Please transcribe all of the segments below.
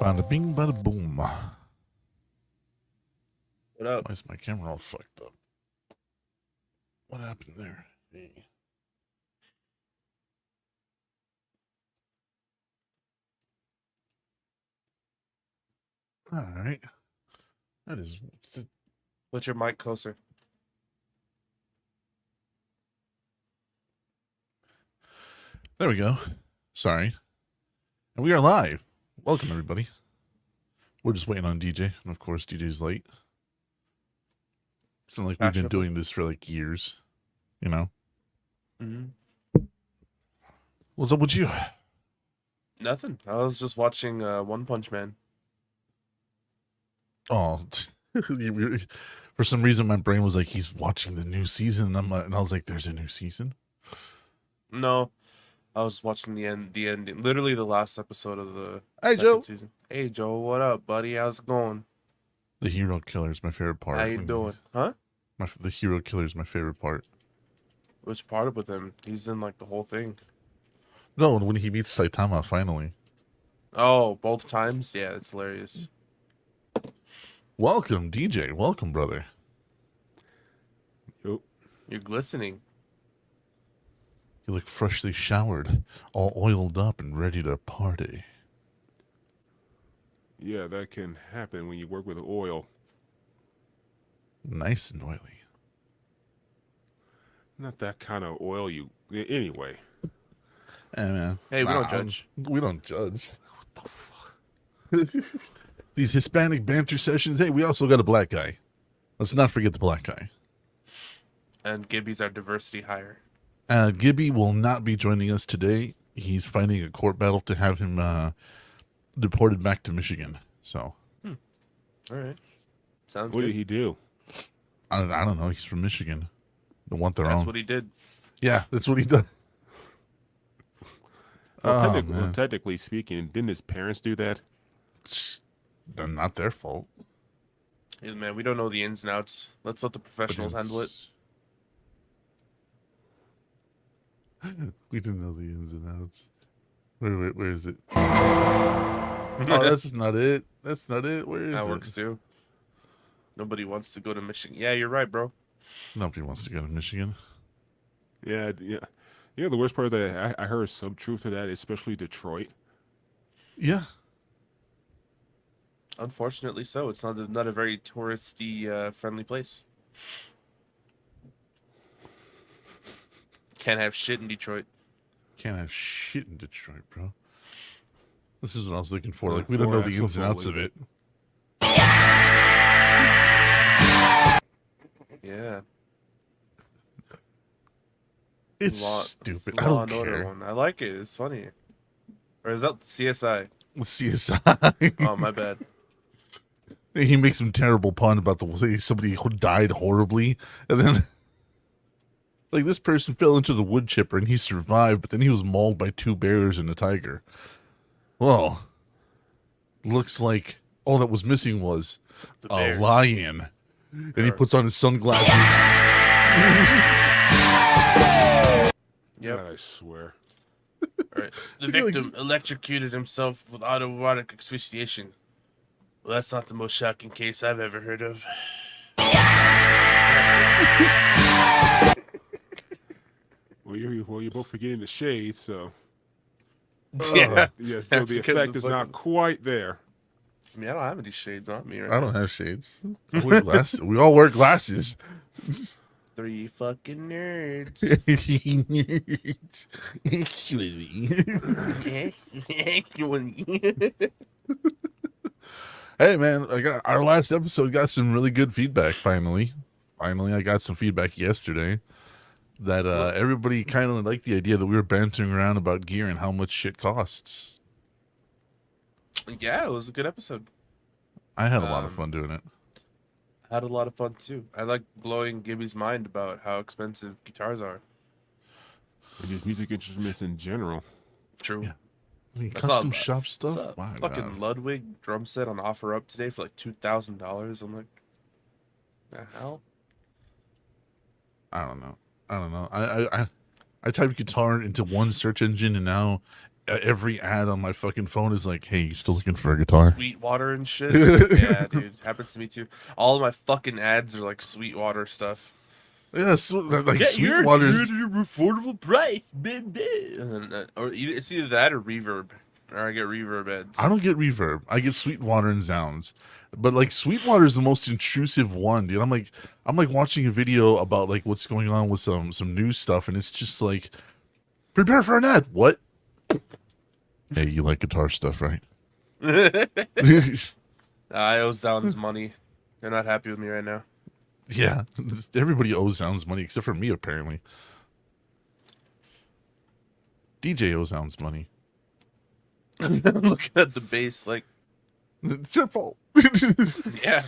Bada bing, bada boom. What up? Why is my camera all fucked up? What happened there? Hey. All right. That is. Put your mic closer. There we go. Sorry. And we are live. Welcome, everybody. We're just waiting on DJ. And of course, DJ's late. It's not like we've been doing this for like years, you know? Mm-hmm. What's up with you? Nothing. I was just watching One Punch Man. Oh, for some reason, my brain was like, he's watching the new season. And I was like, there's a new season? No, I was watching the ending, literally the last episode of the Joe. season. Hey, Joe, what up, buddy? How's it going? The hero killer is my favorite part. How you doing? Huh? The hero killer is my favorite part. Which part of with him? He's in like the whole thing. No, when he meets Saitama finally. Oh, both times? Yeah, it's hilarious. Welcome, DJ. Welcome, brother. You're glistening. You look freshly showered, all oiled up and ready to party. Yeah, that can happen when you work with oil. Nice and oily. Not that kind of oil you... Anyway. Hey, man. Hey, we don't judge. We don't judge. What the fuck? These Hispanic banter sessions. Hey, we also got a black guy. Let's not forget the black guy. And Gibby's our diversity hire. Gibby will not be joining us today. He's fighting a court battle to have him deported back to Michigan. So, All right. Sounds What good. did he do? I don't know. He's from Michigan. They want their That's own. what he did. Yeah, that's what he does. Well, technically speaking, didn't his parents do that? They're not their fault. Yeah, man, we don't know the ins and outs. Let's let the professionals handle it. We didn't know the ins and outs. Where is it? Oh, that's not it. That's not it. Where is That it? works too. Nobody wants to go to Michigan. Yeah, you're right, bro. Nobody wants to go to Michigan. Yeah. Yeah, the worst part of that, I heard some truth to that, especially Detroit. Yeah. Unfortunately so. It's not a very touristy friendly place. Can't have shit in Detroit. Can't have shit in Detroit, bro. This is what I was looking for. Like, we don't know the ins and outs of it. Yeah. It's stupid. I Law don't and Order care. one. I like it. It's funny. Or is that CSI? CSI. Oh, my bad. He makes some terrible pun about the way somebody who died horribly, and then like this person fell into the wood chipper and he survived, but then he was mauled by 2 bears and a tiger. Well, looks like all that was missing was a lion. And he puts on his sunglasses. Yep. God, I swear. All right. The victim electrocuted himself with autoerotic asphyxiation. Well, that's not the most shocking case I've ever heard of. Well, you're both forgetting the shade, so... Yeah. Yeah, so the effect is not quite there. I mean, I don't have any shades on me right I don't have shades. I wear glasses. We all wear glasses. 3 fucking nerds. Hey man, our last episode got some really good feedback. Finally, I got some feedback yesterday that everybody kind of liked the idea that we were bantering around about gear and how much shit costs. Yeah, it was a good episode. I had a lot of fun doing it. I had a lot of fun too. I like blowing Gibby's mind about how expensive guitars are. And just music instruments in general. True. Yeah. I mean, I custom saw- shop It's stuff. a My fucking God. Ludwig drum set on offer up today for like $2,000. I'm like, the hell? I don't know. I typed guitar into one search engine, and now every ad on my fucking phone is like, "Hey, you still looking for a guitar?" Sweetwater and shit. Yeah, dude, happens to me too. All of my fucking ads are like Sweetwater stuff. Yeah, like Sweetwater's. Your affordable price, baby. And then, or it's either that or Reverb, or I get Reverb ads. I don't get Reverb. I get Sweetwater and Zounds. But like Sweetwater is the most intrusive one, dude. I'm like watching a video about like what's going on with some news stuff, and it's just like, prepare for an ad. What? Hey, you like guitar stuff, right? I owe Zounds money. They're not happy with me right now. Yeah, everybody owes Zounds money except for me, apparently. DJ owes Zounds money. Looking at the bass, like, It's your fault. yeah.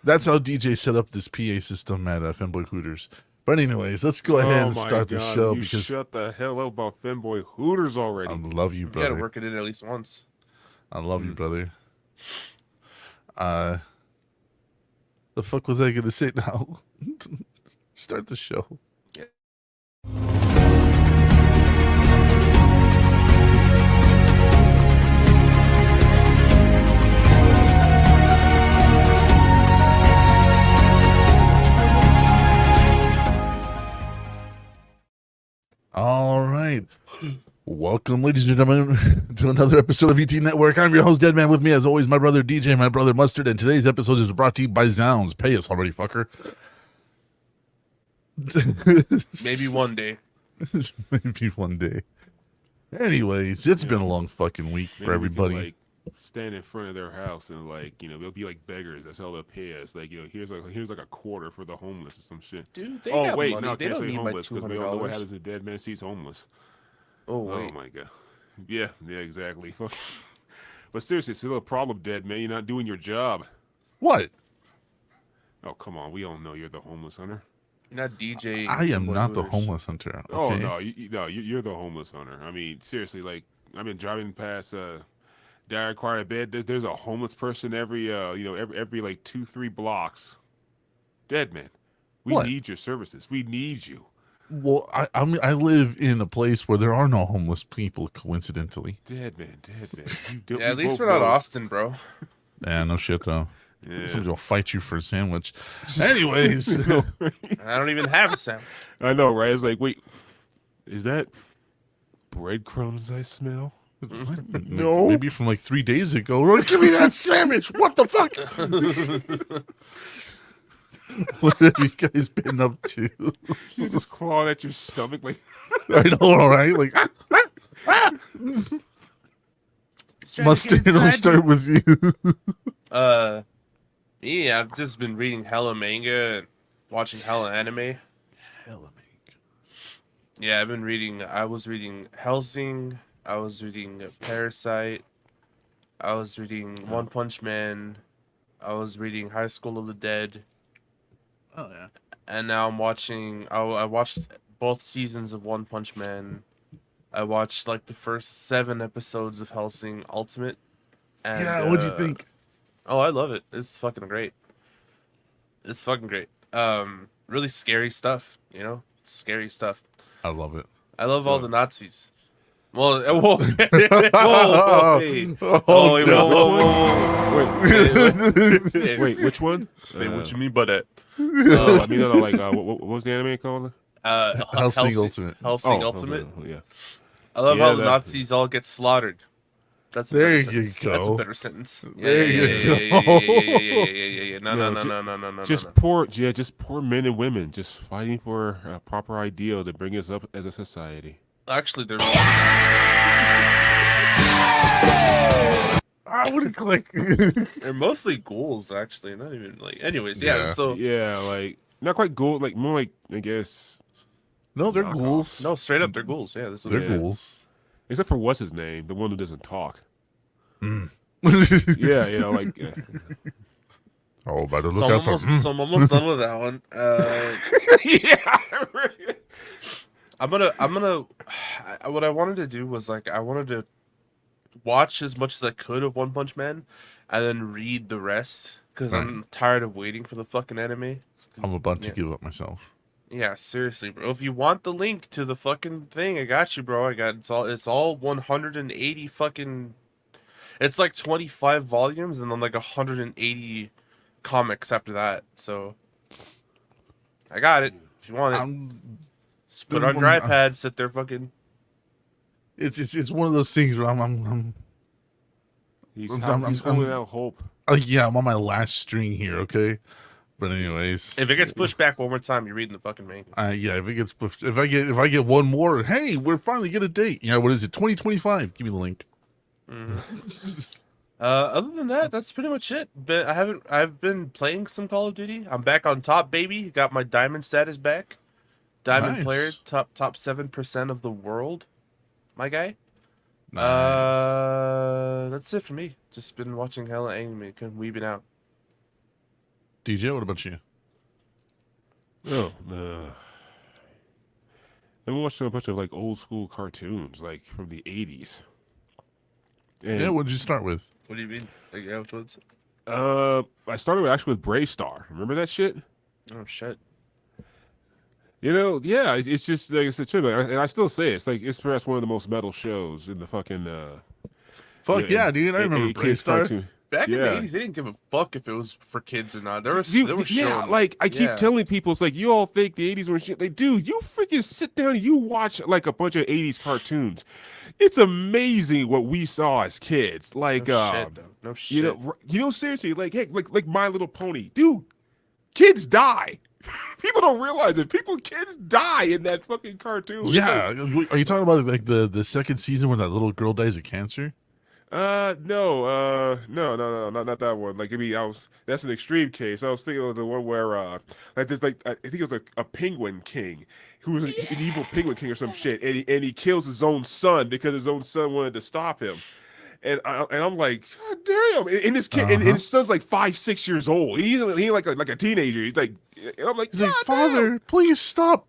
That's how DJ set up this PA system at Femboy Hooters. But anyways, let's go ahead and start the show you because shut the hell up about Femboy Hooters already. I love you, You brother. gotta work it in at least once. I love you, brother. The fuck was I gonna say now? Start the show. All right. Welcome, ladies and gentlemen, to another episode of VTNetwork. I'm your host, Deadman. With me, as always, my brother DJ, my brother Mustard, and today's episode is brought to you by Zounds. Pay us already, fucker. Maybe one day. Maybe one day. Anyways, it's been a long fucking week Maybe for everybody. We can, like, stand in front of their house and like, you know, they'll be like beggars. That's how they'll pay us. Like, you know, here's like a quarter for the homeless or some shit. Dude, they Oh got wait, money. no, They can't don't say need my homeless because we all know what $200. happens if a dead man sees homeless. Oh, wait. Oh my god. Yeah, exactly. But seriously, it's still a problem, dead man. You're not doing your job. What? Oh come on, we all know you're the homeless hunter. You're not DJ. I am not the Hooters. homeless hunter. Okay? Oh no, you're the homeless hunter. I mean, seriously, like I've been driving past Dyer quite a bit. There's a homeless person every every like 2-3 blocks. Dead man. We What? need your services. We need you. Well, I live in a place where there are no homeless people, coincidentally. Dead man. You don't, Yeah, at we least both we're not know. Austin, bro. Yeah, no shit, though. Yeah. Somebody will fight you for a sandwich. Anyways. I don't even have a sound. I know, right? It's like, wait, is that breadcrumbs I smell? No. Maybe from like 3 days ago. Give me that sandwich. What the fuck? What have you guys been up to? You're just clawing at your stomach like I know, all right? Like, Mustard, I'll start with you. Yeah, I've just been reading hella manga and watching hella anime. Hella Yeah, I was reading Hellsing, I was reading Parasite, I was reading One Punch Man, I was reading High School of the Dead, Oh, yeah. and now I'm watching, I watched both seasons of One Punch Man. I watched like the first 7 episodes of Hellsing Ultimate. And, Yeah, what'd you think? Oh, I love it. It's fucking great. It's fucking great. Really scary stuff, you know? Scary stuff. I love it. I love all the Nazis. Well, whoa, whoa, hey. Oh, wait, no. whoa. wait, which one? Wait, what you mean by that? I mean, no, like what was the anime called? Hellsing Ultimate. Hellsing Ultimate. Yeah. I love Yeah, how the that- Nazis all get slaughtered. That's a There better you sentence. That's a go. better sentence. There you go. No. Just poor men and women just fighting for a proper ideal to bring us up as a society. Actually, they're I wouldn't click. they're mostly ghouls. Actually, not even like. Anyways, yeah. Yeah. So Yeah, like not quite gold, like more like I guess. No, they're Knockoff. ghouls. no, straight up, they're ghouls. Yeah, this was They're Yeah. ghouls. Except for what's his name, the one who doesn't talk. Mm. Yeah, you know, like Oh, better So look out for. so I'm almost done with that one. yeah. I'm gonna. What I wanted to do was like I wanted to watch as much as I could of One Punch Man, and then read the rest because I'm tired of waiting for the fucking anime. I'm about to Yeah. give up myself. Yeah, seriously, bro. If you want the link to the fucking thing, I got you, bro. It's all 180 fucking. It's like 25 volumes and then like 180 comics after that. So I got it. If you want it, I'm. just put it on your iPad. Sit there, fucking. It's one of those things where I'm He's I'm holding out hope. yeah, I'm on my last string here, okay? But anyways, If it gets pushed back one more time, you're reading the fucking manga. yeah, if it gets if I get one more, hey, we're finally get a date. Yeah, what is it? 2025. Give me the link. Other than that, that's pretty much it. But I've been playing some Call of Duty. I'm back on top, baby. Got my diamond status back. Diamond Nice. player, top 7% of the world. My guy. Nice. That's it for me. Just been watching hella anime, weebing out. DJ, what about you? Oh, I've been watching a bunch of like old school cartoons, like from the 80s. And, Yeah, what did you start with? What do you mean? Like, yeah, which ones? I started with Brave Star. Remember that shit? Oh shit. You know, yeah, it's just like it's a trip, and I still say it's like it's perhaps one of the most metal shows in the fucking. Fuck yeah, dude! I remember Brave Star. Cartoon. Back in Yeah. the 80s, they didn't give a fuck if it was for kids or not. There was Dude, yeah, showing, like I keep yeah. telling people, it's like you all think the 80s were shit. Like, dude, you freaking sit down and you watch like a bunch of 80s cartoons. It's amazing what we saw as kids. Like, No shit, though. No shit. you know, seriously, like, hey, like My Little Pony, dude. Kids die. People don't realize it. Kids die in that fucking cartoon. Yeah, are you talking about like the second season when that little girl dies of cancer? No, not that one. Like, I mean, that's an extreme case. I was thinking of the one where, like, there's like, I think it was a penguin king who was an evil penguin king or some shit, and he kills his own son because his own son wanted to stop him. And I'm like, God damn! And this kid, and his son's like 5-6 years old. He ain't like a teenager. He's like, and I'm like, He's like, God Father, damn. please stop,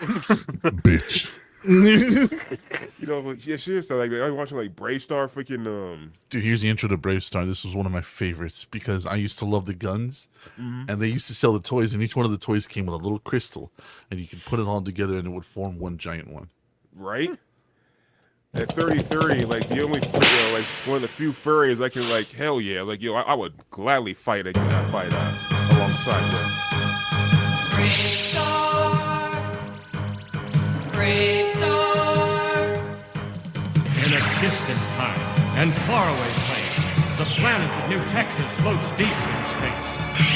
bitch. You know, like, yeah, seriously. Like, I was watching like Brave Star, freaking Dude, here's the intro to Brave Star. This was one of my favorites because I used to love the guns, and they used to sell the toys, and each one of the toys came with a little crystal, and you could put it all together, and it would form one giant one. right? At 30, like the only, like one of the few furries I can like, hell yeah, like I would gladly fight alongside them. Brave Star, Brave Star. In a distant time and faraway place, the planet of New Texas floats deep in space.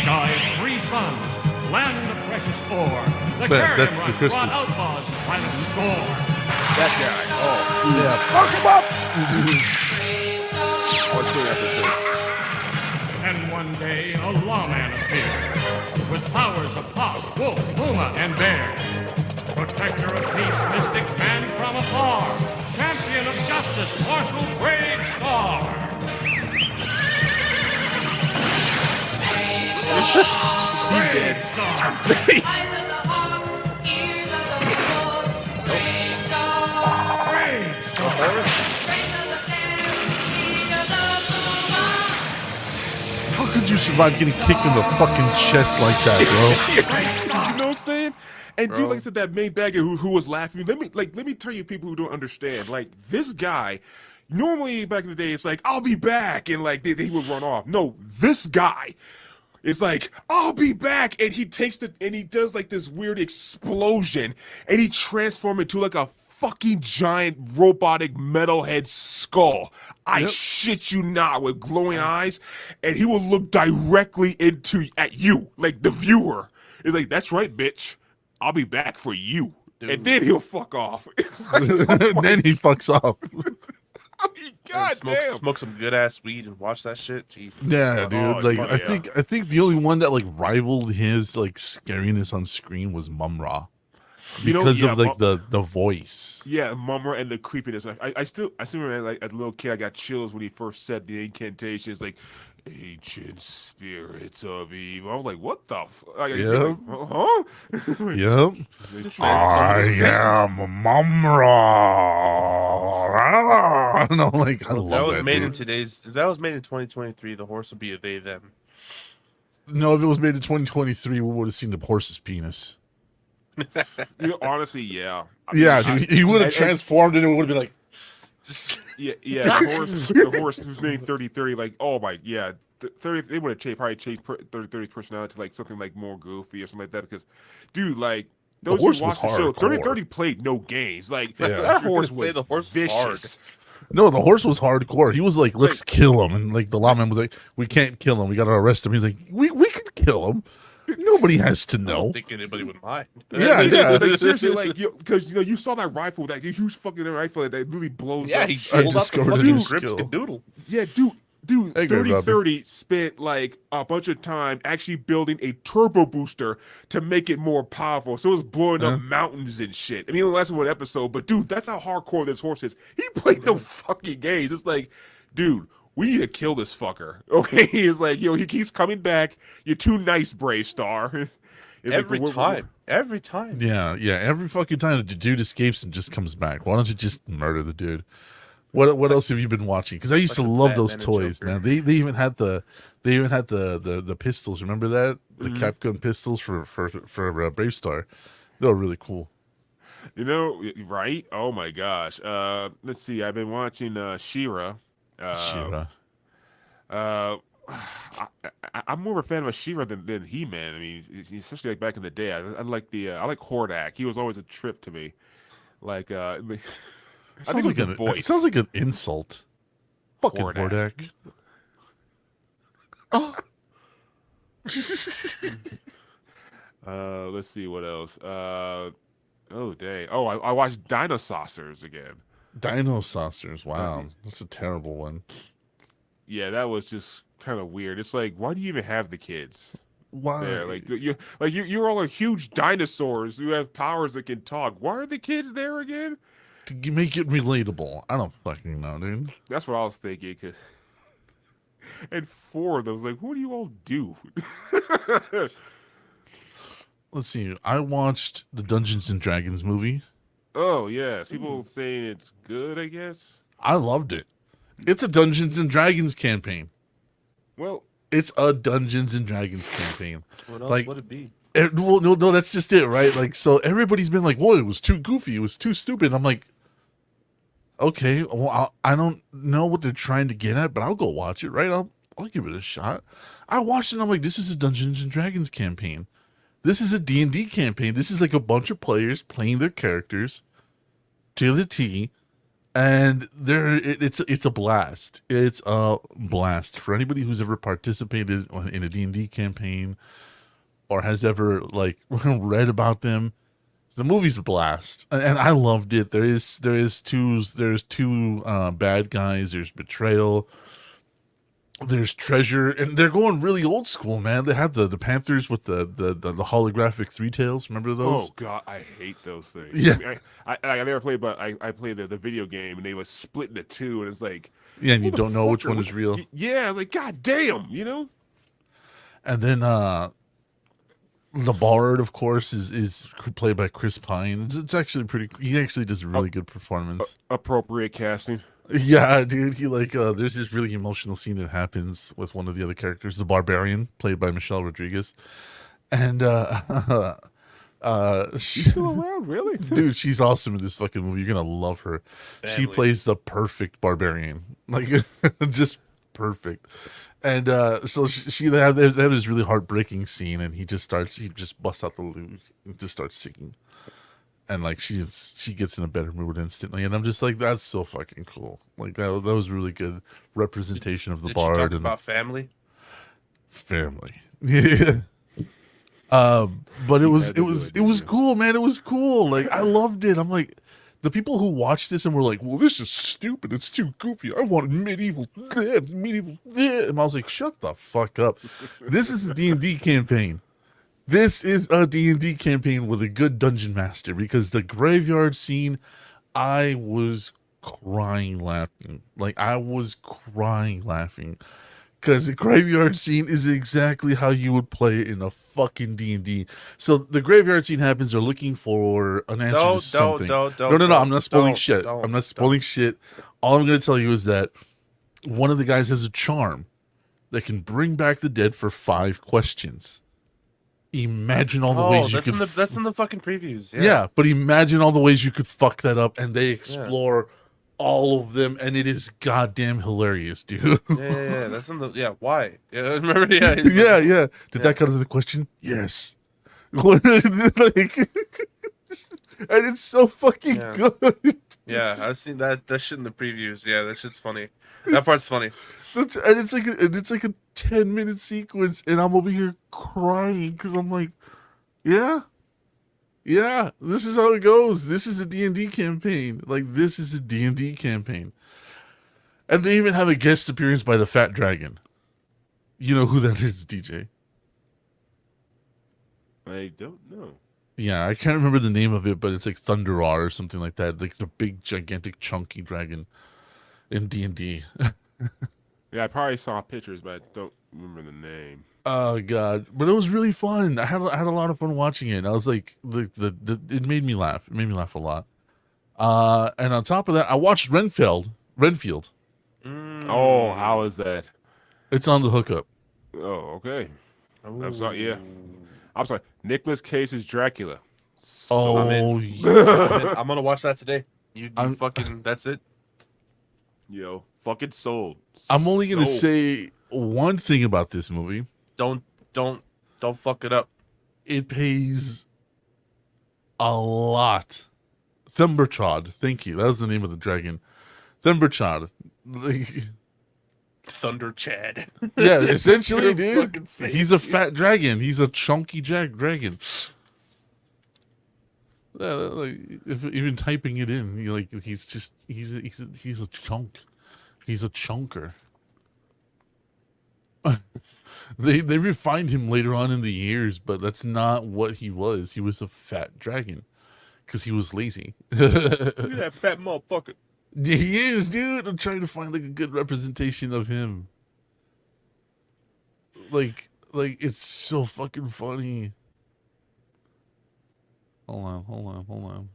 Sky of 3 suns, land of precious ore. The That's the carrion run crystals. brought outlaws by the score. That guy, oh, Yeah. fuck him up! Brave Star. Oh, it's really after And one day, a lawman appeared with powers of hawk, wolf, puma, and bear. Protector of peace, mystic man from afar. Champion of justice, Marshal Brave Star. Brave Star. Eyes of the hawk, ears of the wolf. Brave Star. Brave Star. Brain of the bear, speed of the puma. How could you survive getting kicked in the fucking chest like that, bro? You know what I'm saying? And Bro. dude, like I said, that main bagger who was laughing. Let me tell you, people who don't understand. Like this guy, normally back in the day, it's like I'll be back, and like they would run off. No, this guy. It's like, I'll be back, and he takes and he does like this weird explosion, and he transforms into like a fucking giant robotic metalhead skull. I shit you not, with glowing eyes, and he will look directly at you, like the viewer. It's like, that's right, bitch. I'll be back for you. Dude. And then he'll fuck off. It's like, oh my Then he fucks off. God damn. Smoke some good ass weed and watch that shit. Jeez. Yeah, dude. Oh, Like fuck I think the only one that like rivaled his like scariness on screen was Mumra. You know, Because yeah, of like the voice. Yeah, Mumra and the creepiness. I still remember, like, as a little kid, I got chills when he first said the incantations, like, ancient spirits of evil. I was like, what the fuck? Like, Yeah. huh? Yep. I am Mumra. No, like I love That was that. made dude. in today's. If that was made in 2023, the horse would be a they them. No, if it was made in 2023, we would have seen the horse's penis. Honestly, yeah. I mean, Yeah, dude, he would have and- transformed and it would have been like, yeah. The horse who's named 3030, like, oh my, yeah. 30, they would have probably changed 3030's personality to like something like more goofy or something like that. Because, dude, like those who horse watched the was show, hardcore. 3030 played no games. Like Yeah. that horse Say was the horse was vicious. no, the horse was hardcore. He was like, let's kill him. And like the lawman was like, we can't kill him. We got to arrest him. He's like, we can kill him. Nobody has to I don't know. think anybody would mind. Yeah, yeah. Like, seriously, like, because you saw that rifle, that huge fucking rifle that really blows Yeah, up. he I pulled out the discovered a fucking new Grips skill. Cadoodle. Yeah, dude, Hey, 3030 spent like a bunch of time actually building a turbo booster to make it more powerful. So it was blowing up mountains and shit. I mean, it only lasted one episode, but dude, that's how hardcore this horse is. He played no fucking games. It's like, dude, we need to kill this fucker. Okay, he's like, he keeps coming back. You're too nice, Brave Star. It's Every like, time. Every time. Yeah, yeah. Every fucking time the dude escapes and just comes back. Why don't you just murder the dude? What else have you been watching? Because I used to like love Batman those and toys, Joker. man. They even had the pistols. Remember that the Capcom pistols for Brave Star? They were really cool. Right? Oh my gosh. Let's see. I've been watching She-Ra. She-Ra. I'm more of a fan of She-Ra than He-Man. I mean, especially like back in the day. I like Hordak. He was always a trip to me. Like, I think it was the It voice. sounds like an insult. Fucking Hordak. Hordak. Let's see what else. Oh dang. Oh, I watched Dino Saucers again. Dino Saucers. Wow, that's a terrible one. Yeah, that was just kind of weird. It's like, why do you even have the kids Why? there? You're all like huge dinosaurs who have powers that can talk. Why are the kids there again? To make it relatable. I don't fucking know, dude. That's what I was thinking. And 4 of them was like, what do you all do? Let's see. I watched the Dungeons and Dragons movie. Oh yes, people saying it's good. I guess. I loved it. It's a Dungeons and Dragons campaign. Well, It's a Dungeons and Dragons campain. What else Like- would it be? Well, no, that's just it, right? Like, so everybody's been like, "Whoa, it was too goofy. It was too stupid." And I'm like, okay, well, I don't know what they're trying to get at, but I'll go watch it, right? I'll give it a shot. I watched it and I'm like, this is a Dungeons and Dragons campaign. This is a D&D campaign. This is like a bunch of players playing their characters to the T, and it's a blast. It's a blast for anybody who's ever participated in a D&D campaign or has ever like read about them. The movie's a blast, and I loved it. There's two bad guys. There's betrayal. There's treasure, and they're going really old school, man. They had the Panthers with the holographic three tails. Remember those? oh god, I hate those things. Yeah. I never played, but I played the video game, and they was split into 2, and it's like, Yeah, and you who the don't know which fuck are- one is real. Yeah, like god damn, you know. And then the Bard, of course, is played by Chris Pine. It's actually pretty. He actually does a really good performance. Appropriate casting. Yeah, dude. He there's this really emotional scene that happens with one of the other characters, the Barbarian, played by Michelle Rodriguez, and She's still around, really? dude, she's awesome in this fucking movie. You're gonna love her. She Family. plays the perfect Barbarian, like just perfect. And so they have this really heartbreaking scene, and he just busts out the lute and just starts singing, and like she gets in a better mood instantly, and I'm just like, that's so fucking cool. Like that was really good representation of the Did Bard she talk and about family? family. Yeah. But it was cool, man. It was cool. Like I loved it. I'm like, the people who watched this and were like, well, this is stupid. It's too goofy. I wanted medieval. And I was like, shut the fuck up. This is a D&D campaign. This is a D&D campaign with a good dungeon master, because the graveyard scene, I was crying laughing. Like I was crying laughing. Because the graveyard scene is exactly how you would play it in a fucking D&D. So the graveyard scene happens. They're looking for an answer to something. No. I'm not spoiling shit. I'm not spoiling shit. All I'm going to tell you is that one of the guys has a charm that can bring back the dead for 5 questions. Imagine all the ways you could. That's in the fucking previews. Yeah, but imagine all the ways you could fuck that up, and they explore all of them, and it is goddamn hilarious, dude. Yeah. That's in the why? Yeah, remember? Yeah, yeah. Did that come to the question? Yes. Like, and it's so fucking good. Yeah, I've seen that shit in the previews. Yeah, that shit's funny. That part's funny. And it's like a 10-minute sequence, and I'm over here crying because I'm like, yeah, this is how it goes. This is a D&D campaign. Like, this is a D&D campaign. And they even have a guest appearance by the Fat Dragon. You know who that is, DJ? I don't know. Yeah, I can't remember the name of it, but it's like Thunderar or something like that. Like the big, gigantic, chunky dragon in D&D. Yeah, I probably saw pictures, but I don't remember the name. Oh god, but it was really fun. I had a lot of fun watching it. I was like, it made me laugh. It made me laugh a lot. And on top of that, I watched Renfield. Oh, how is that? It's on the hookup. Oh, okay. Ooh. I'm sorry. Yeah, I'm sorry. Nicolas Cage's Dracula. Oh, I'm gonna watch that today. You fucking. That's it. Yo, fucking sold. I'm only gonna Sold. say one thing about this movie. Don't fuck it up. It pays a lot. Thumberchod. Thank you. That was the name of the dragon. Thumberchod. Like, Thunder Chad. yeah, essentially, You're dude. fucking sick. He's a fat dragon. He's a chunky dragon. Yeah, like, even typing it in, you're like, he's a chunk. He's a chunker. They refined him later on in the years, but that's not what he was. He was a fat dragon because he was lazy. Look at that fat motherfucker. He is, dude. I'm trying to find like a good representation of him. Like it's so fucking funny. Hold on.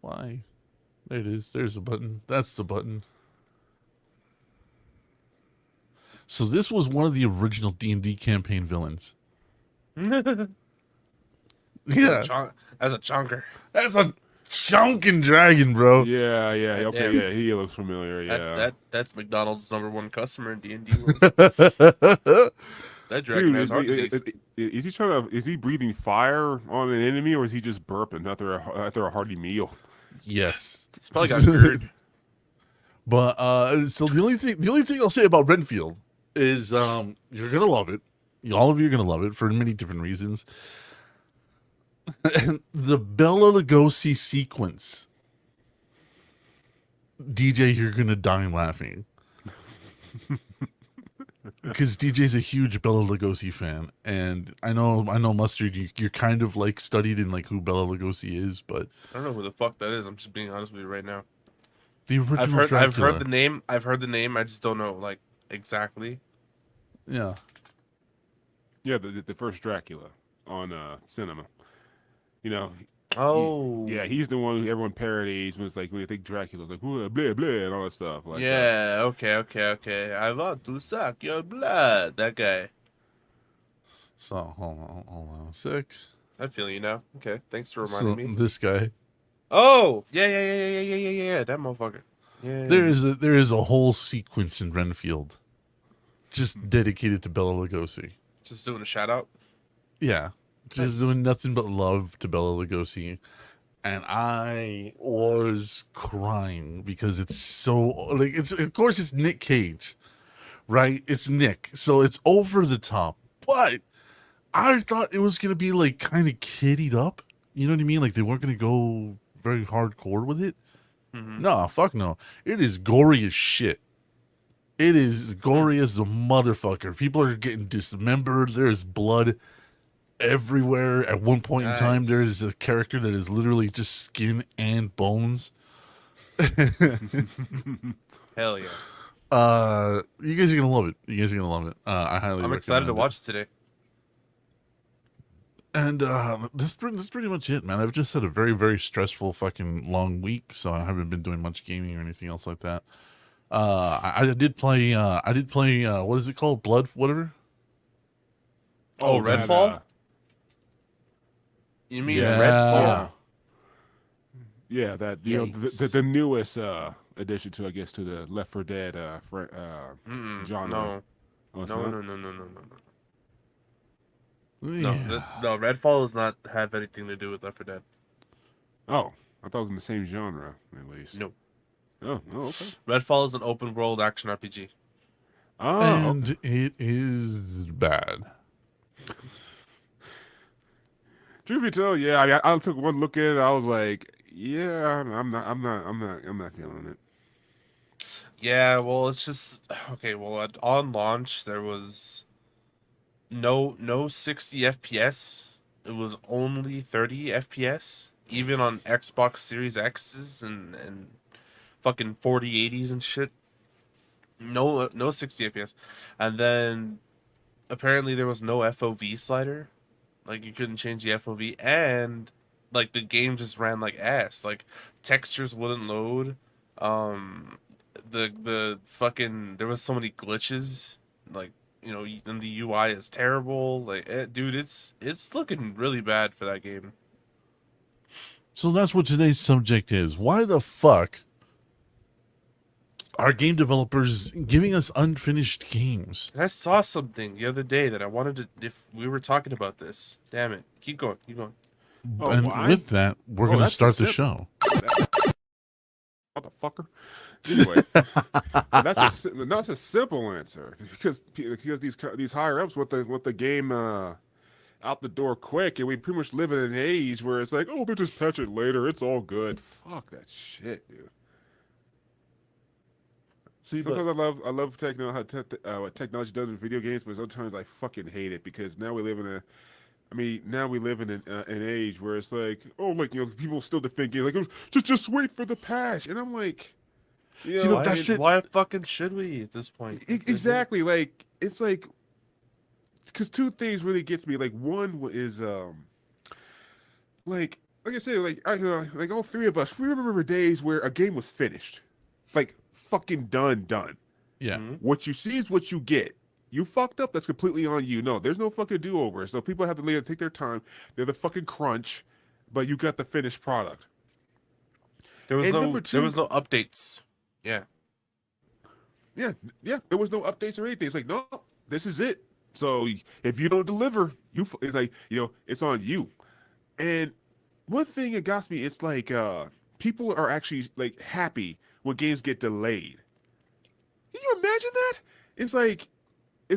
Why? There it is. There's a button. That's the button. So this was one of the original D&D campaign villains. Yeah. As a chunker. That's a chunking dragon, bro. Yeah, okay, Yeah. yeah, he looks familiar. Yeah, That's McDonald's #1 customer in D&D world. That dragon dude, has heart disease. is he breathing fire on an enemy, or is he just burping after a hearty meal? Yes. He's probably got GERD. But so the only thing I'll say about Renfield is you're gonna love it. All of you are gonna love it for many different reasons. And the Bela Lugosi sequence, DJ, you're gonna die laughing. Because DJ's a huge Bela Lugosi fan, and I know Mustard, you're kind of like studied in like who Bela Lugosi is, but I don't know who the fuck that is. I'm just being honest with you right now. the original I've heard Dracula. the name. I've heard the name. I just don't know like exactly. Yeah. Yeah, the first Dracula on cinema. You know. Oh. He's the one who everyone parodies when it's like when you think Dracula's like blah blah blah and all that stuff. Like Yeah. Okay. I want to suck your blood. That guy. So hold on a sec. I feel you now. Okay. Thanks for reminding me. This guy. Oh. Yeah. That motherfucker. Yeah. There is a whole sequence in Renfield just dedicated to Bela Lugosi. Just doing a shout out. Yeah. Just doing nothing but love to Bela Lugosi. And I was crying because it's so like of course it's Nick Cage. Right? It's Nick. So it's over the top. But I thought it was gonna be like kind of kiddied up. You know what I mean? Like they weren't gonna go very hardcore with it. Mm-hmm. No, fuck no. It is gory as shit. It is gory as the motherfucker. People are getting dismembered. There's blood everywhere. At one point in time, Nice. there is a character that is literally just skin and bones. Hell yeah. You guys are gonna love it. I highly. I'm excited to recommend it. watch it today. And that's pretty much it, man. I've just had a very, very stressful fucking long week, so I haven't been doing much gaming or anything else like that. I did play. What is it called? Blood, whatever. Oh, that, Redfall? You mean Yeah. Redfall? yeah, that you know Yikes. the newest addition to, I guess, to the Left 4 Dead genre. No. Oh, it's No, not? no, no, no, no, no, no. Yeah. No, Redfall does not have anything to do with Left 4 Dead. Oh, I thought it was in the same genre at least. No. Oh, okay. Redfall is an open world action RPG. Oh, And okay. it is bad. Truth be told, yeah, I took one look at it. I was like, yeah, I'm not feeling it. Yeah, well, it's just okay. Well, on launch there was no 60 FPS. It was only 30 FPS, even on Xbox Series X's and fucking 4080s and shit. No 60 FPS, and then apparently there was no FOV slider. Like you couldn't change the FOV, and like the game just ran like ass. Like textures wouldn't load. The fucking there was so many glitches. Like and the UI is terrible. Like dude, it's looking really bad for that game. So that's what today's subject is. Why the fuck are game developers giving us unfinished games? And I saw something the other day that I wanted to. If we were talking about this, damn it, keep going, keep going. Oh, And why? with that, we're going to that's start the the show. Motherfucker. Anyway, that's a simple answer because these higher ups want the game out the door quick, and we pretty much live in an age where it's like, oh, they'll just patch it later. It's all good. Fuck that shit, dude. See, Sometimes I love what technology does in video games, but sometimes I fucking hate it because now we live in an age where it's like, oh, like people still defend games like, oh, just wait for the patch, and I'm like, See, but that's it. Why fucking should we at this point? Exactly, like it's like, because two things really gets me. Like one is like I said, like all three of us, we remember days where a game was finished, like fucking done. Yeah. Mhm. What you see is what you get. You fucked up, that's completely on you. No, there's no fucking do-over. So people have to take their time. They're the fucking crunch, but you got the finished product. There was And no number two- there was no updates. Yeah. Yeah. There was no updates or anything. It's like, no, this is it. So if you don't deliver, it's like, it's on you. And one thing that got me, it's like people are actually like happy when games get delayed. Can you imagine that? It's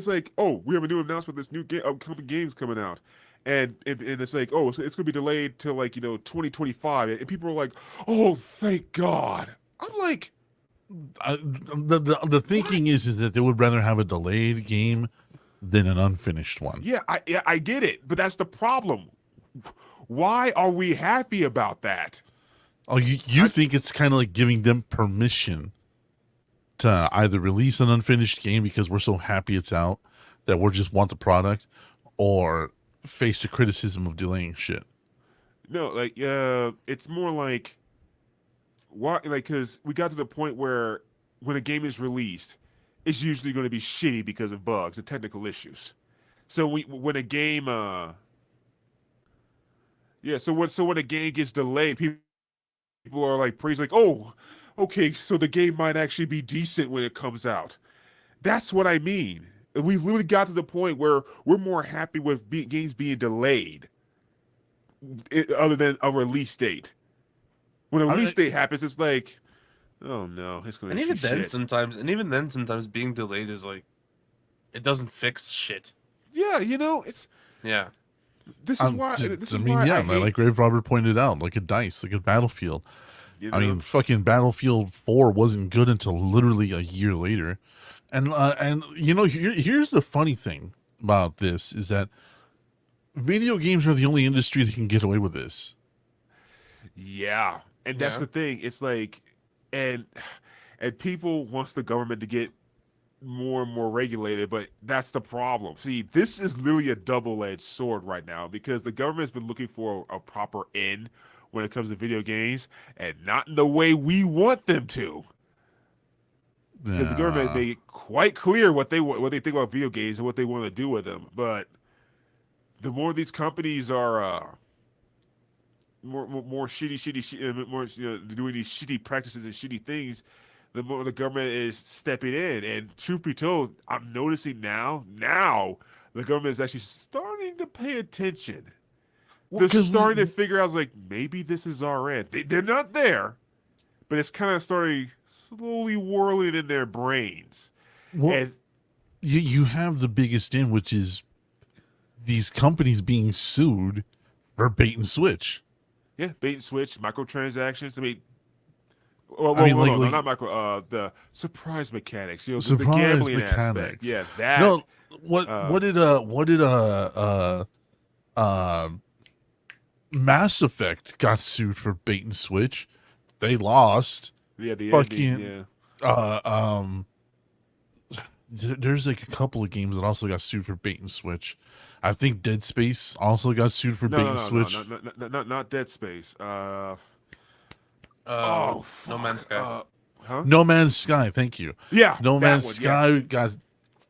like, oh, we have a new announcement. This new upcoming game's coming out, and it's like, oh, it's gonna be delayed till like 2025, and people are like, oh, thank God. I'm like, The thinking is that they would rather have a delayed game than an unfinished one. yeah, I get it, but that's the problem. Why are we happy about that? Oh, you think it's kind of like giving them permission to either release an unfinished game because we're so happy it's out that we just want the product, or face the criticism of delaying shit? No, like it's more like, why? Like, because we got to the point where when a game is released, it's usually going to be shitty because of bugs and technical issues. So when a game so when a game gets delayed, people are like praising, like, oh, okay, so the game might actually be decent when it comes out. That's what I mean. We've literally got to the point where we're more happy with games being delayed, other than a release date. When a release date happens, it's like, oh no, it's going to And be even then sometimes being delayed is like it doesn't fix shit. Yeah, it's Yeah. this is why. Like Graverobber pointed out, like a dice, like a Battlefield. You I know? mean, fucking Battlefield 4 wasn't good until literally a year later. And here's the funny thing about this is that video games are the only industry that can get away with this. Yeah, and that's Yeah. the thing. It's like, and people wants the government to get more and more regulated, but that's the problem. See, this is literally a double-edged sword right now because the government's been looking for a proper end when it comes to video games, and not in the way we want them to. because the government made it quite clear what they think about video games and what they want to do with them. But the more these companies are more shitty, more doing these shitty practices and shitty things, the more the government is stepping in. And truth be told, I'm noticing now the government is actually starting to pay attention. They're starting to figure out, like, maybe this is our end. They're not there, but it's kind of starting slowly whirling in their brains. Well, And you have the biggest in, which is these companies being sued for bait and switch. yeah, bait and switch, microtransactions. I mean, not micro. The surprise mechanics. The Surprise gambling mechanics. aspect. Yeah, that. No, what did Mass Effect got sued for bait and switch. They lost. Yeah, the fucking ending. Yeah. There's like a couple of games that also got sued for bait and switch. I think Dead Space also got sued for bait and switch. Not Dead Space. No Man's Sky. Huh? No Man's Sky, thank you. Yeah, No that Man's one, Sky got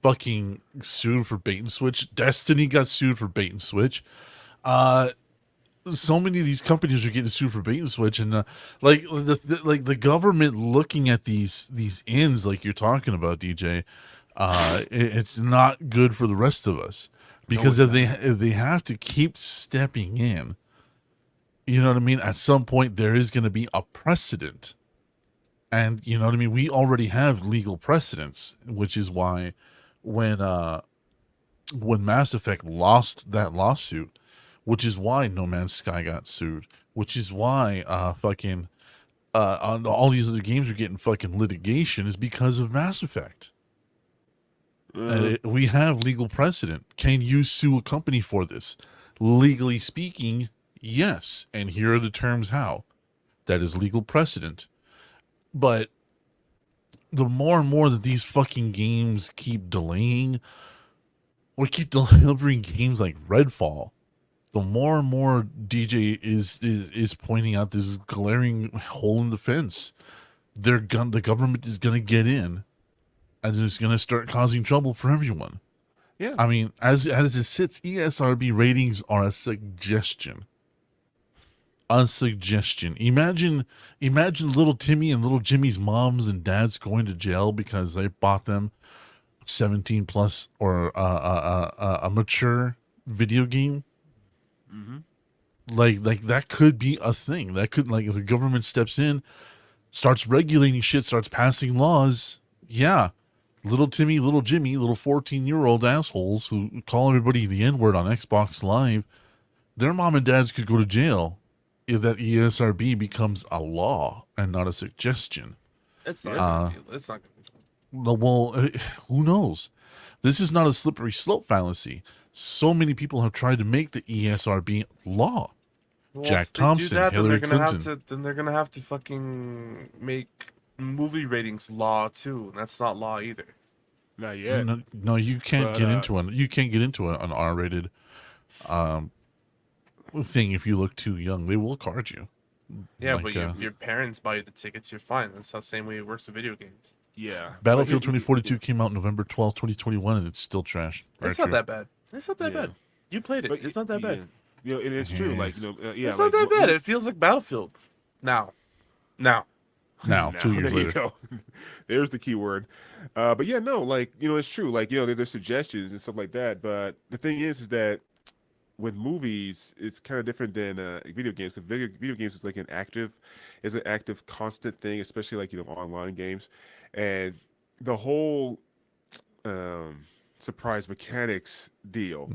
fucking sued for bait and switch. Destiny got sued for bait and switch. So many of these companies are getting sued for bait and switch, and like the government looking at these ends, like you're talking about, DJ. It's not good for the rest of us, because if they have to keep stepping in, you know what I mean. At some point, there is going to be a precedent, and you know what I mean. We already have legal precedents, which is why when Mass Effect lost that lawsuit, which is why No Man's Sky got sued, which is why on all these other games are getting fucking litigation, is because of Mass Effect. We have legal precedent. Can you sue a company for this? Legally speaking, yes. And here are the terms how. That is legal precedent. But the more and more that these fucking games keep delaying, or keep delivering games like Redfall, the more and more DJ is pointing out this glaring hole in the fence. The government is gonna get in, and it's gonna start causing trouble for everyone. Yeah. I mean, as it sits, ESRB ratings are a suggestion. A suggestion. Imagine little Timmy and little Jimmy's moms and dads going to jail because they bought them 17 plus or a mature video game. Like that could be a thing. That could, like, if the government steps in, starts regulating shit, starts passing laws. Yeah, little Timmy, little Jimmy, little 14-year-old assholes who call everybody the N-word on Xbox Live, their mom and dads could go to jail if that ESRB becomes a law and not a suggestion. It's not. It's not. Well, who knows? This is not a slippery slope fallacy. So many people have tried to make the ESRB law. Well, Jack if they do Thompson, that, Hillary then they're gonna Clinton. then they're gonna have to fucking make movie ratings law too. And that's not law either. Not yet. No, you can't But, get into an an R-rated thing if you look too young. They will card you. Yeah, Like, but if your parents buy you the tickets, you're fine. That's the same way it works with video games. Yeah. Battlefield But here- 2042 came out November 12th, 2021, and it's still trash. It's not that bad. It's not that Yeah. bad. You played it. But It's not that bad. yeah. You know, it is true. Like, yeah. It's like, not that bad. It feels like Battlefield. Now. Now, Now, 2 years there you later. go. There's the key word. But yeah, no, like, it's true. Like, there's suggestions and stuff like that. But the thing is that with movies, it's kind of different than video games, because video games is like an active, constant thing, especially like, online games. And the whole surprise mechanics deal,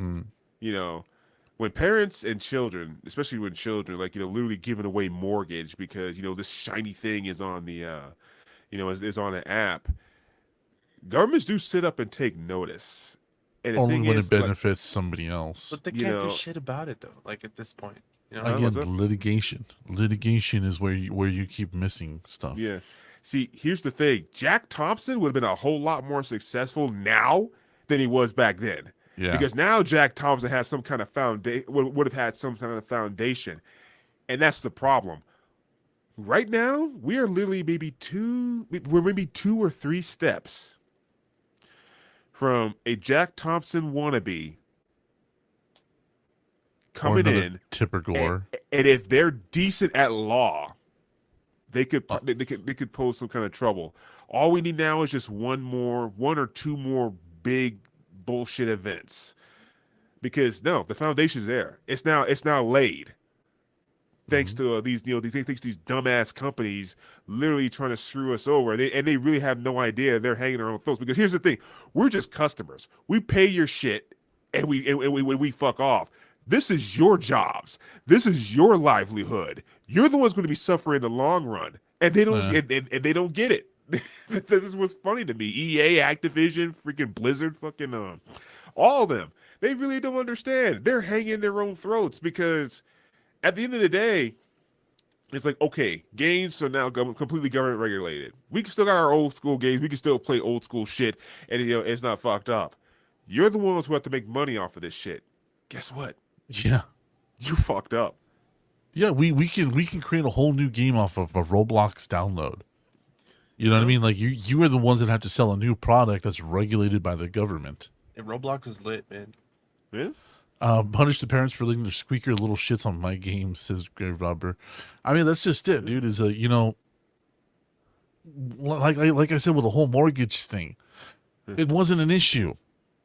when parents and children, especially when children, like, literally giving away mortgage because, this shiny thing is on the, is on an app, governments do sit up and take notice. And the Only thing when is, it benefits somebody else. But they can't do shit about it though. Like at this point, what's up? Again, litigation is where you keep missing stuff. Yeah. See, here's the thing. Jack Thompson would have been a whole lot more successful now than he was back then. Yeah. Because now Jack Thompson has some kind of would have had some kind of foundation. And that's the problem. right now we are literally we're maybe 2 or 3 steps from a Jack Thompson wannabe Or coming another in, Tipper Gore. and if they're decent at law, they could pose some kind of trouble. All we need now is just one or two more big bullshit events, because no, the foundation's there. It's now laid. Thanks to these dumbass companies literally trying to screw us over, they really have no idea they're hanging their own throats. Because here's the thing: we're just customers. We pay your shit, and we fuck off. This is your jobs. This is your livelihood. You're the ones going to be suffering in the long run, and they don't and they don't get it. This is what's funny to me. EA, Activision, freaking Blizzard, fucking all of them. They really don't understand. They're hanging their own throats because at the end of the day, it's like, okay, games are now completely government regulated. We still got our old school games. We can still play old school shit, and it's not fucked up. You're the ones who have to make money off of this shit. Guess what? Yeah. You fucked up. Yeah, we can create a whole new game off of a Roblox download. You know what I mean? Like you are the ones that have to sell a new product that's regulated by the government. Yeah, Roblox is lit, man. Yeah. Punish the parents for letting their squeaker little shits on my game, says Graverobber. I mean, that's just it, dude. Is like I said with the whole mortgage thing, it wasn't an issue.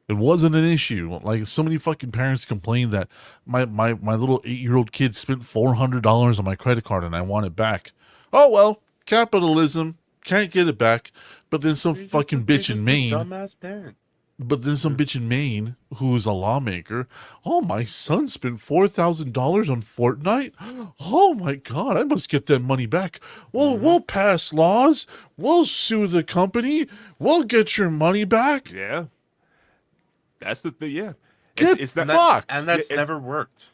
It wasn't an issue. Like, so many fucking parents complained that my little 8-year-old kid spent $400 on my credit card and I want it back. Oh well, capitalism, can't get it back. But then some fucking bitch in Maine. Dumbass parent. But then some bitch in Maine who's a lawmaker. Oh, my son spent $4,000 on Fortnite. Oh my God, I must get that money back. Well, we'll pass laws. We'll sue the company. We'll get your money back. Yeah. That's the thing. Yeah. Get It's not fucked. And that's Yeah, it's- never worked.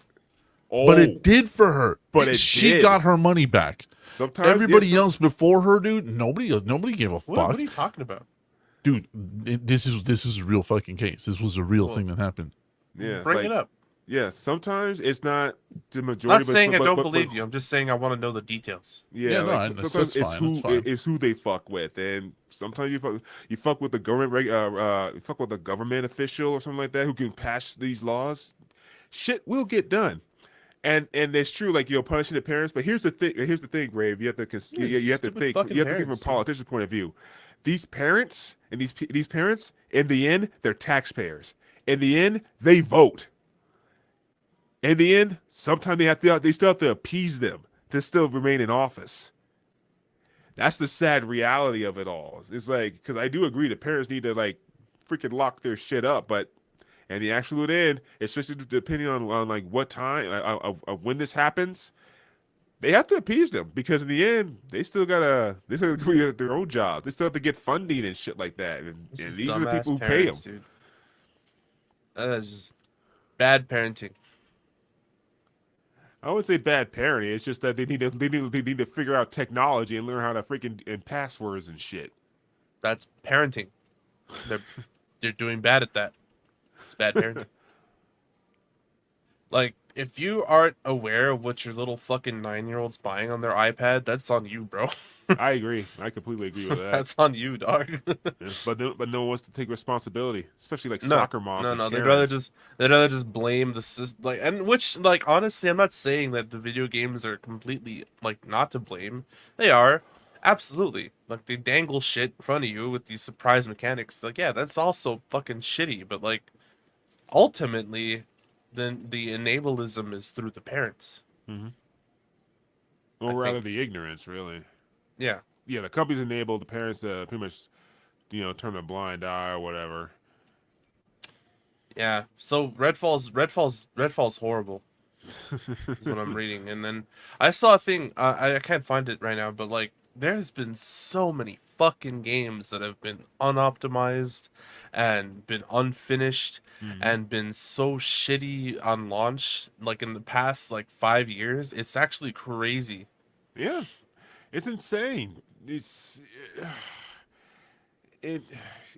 Oh, But it did for her. But she did. got her money back. Sometimes Everybody else before her, dude, nobody gave a fuck. What are you talking about? Dude, this is a real fucking case. This was a real thing that happened. Yeah. Bring it up. Yeah. Sometimes it's not the I'm majority. not saying but, I don't but- believe but- you. I'm just saying I want to know the details. Yeah, Yeah, no, like, that's sometimes it's fine, that's fine. it's who they fuck with, and sometimes you fuck with the government you fuck with a government official or something like that who can pass these laws. Shit will get done, and it's true, like, punishing the parents. But here's the thing, Grave. You have to you have to stupid think. fucking You have to think from parents, a politician's point of view. These parents and these parents, in the end, they're taxpayers. In the end, they vote. In the end, sometimes they still have to appease them to still remain in office. That's the sad reality of it all. It's like, because I do agree the parents need to, like, freaking lock their shit up, but in the absolute end, especially depending on like what time of when this happens, they have to appease them, because in the end, they still gotta do their own jobs. They still have to get funding and shit like that, and these are the Dumbass people who pay them. parents, dude. That is just bad parenting. I wouldn't say bad parenting. It's just that they need to figure out technology and learn how to freaking and passwords and shit. That's parenting. They're doing bad at that. It's bad parenting. Like, if you aren't aware of what your little fucking 9-year-old's buying on their iPad, that's on you, bro. I agree. I completely agree with that. That's on you, dog. But no one wants to take responsibility, especially like soccer moms. No, and they'd Karens. rather just blame the system. Like, and which, like, honestly, I'm not saying that the video games are completely, like, not to blame. They are, absolutely. Like, they dangle shit in front of you with these surprise mechanics. Like, yeah, that's also fucking shitty. But, like, ultimately, then the enablism is through the parents. Or I rather, think- the ignorance, really. Yeah. Yeah, the companies enable the parents to pretty much, turn a blind eye or whatever. Yeah. So Redfall's horrible. Is what I'm reading. And then I saw a thing, I can't find it right now, but, like, there's been so many fucking games that have been unoptimized and been unfinished and been so shitty on launch, like, in the past, like, 5 years. It's actually crazy. Yeah, it's insane. It's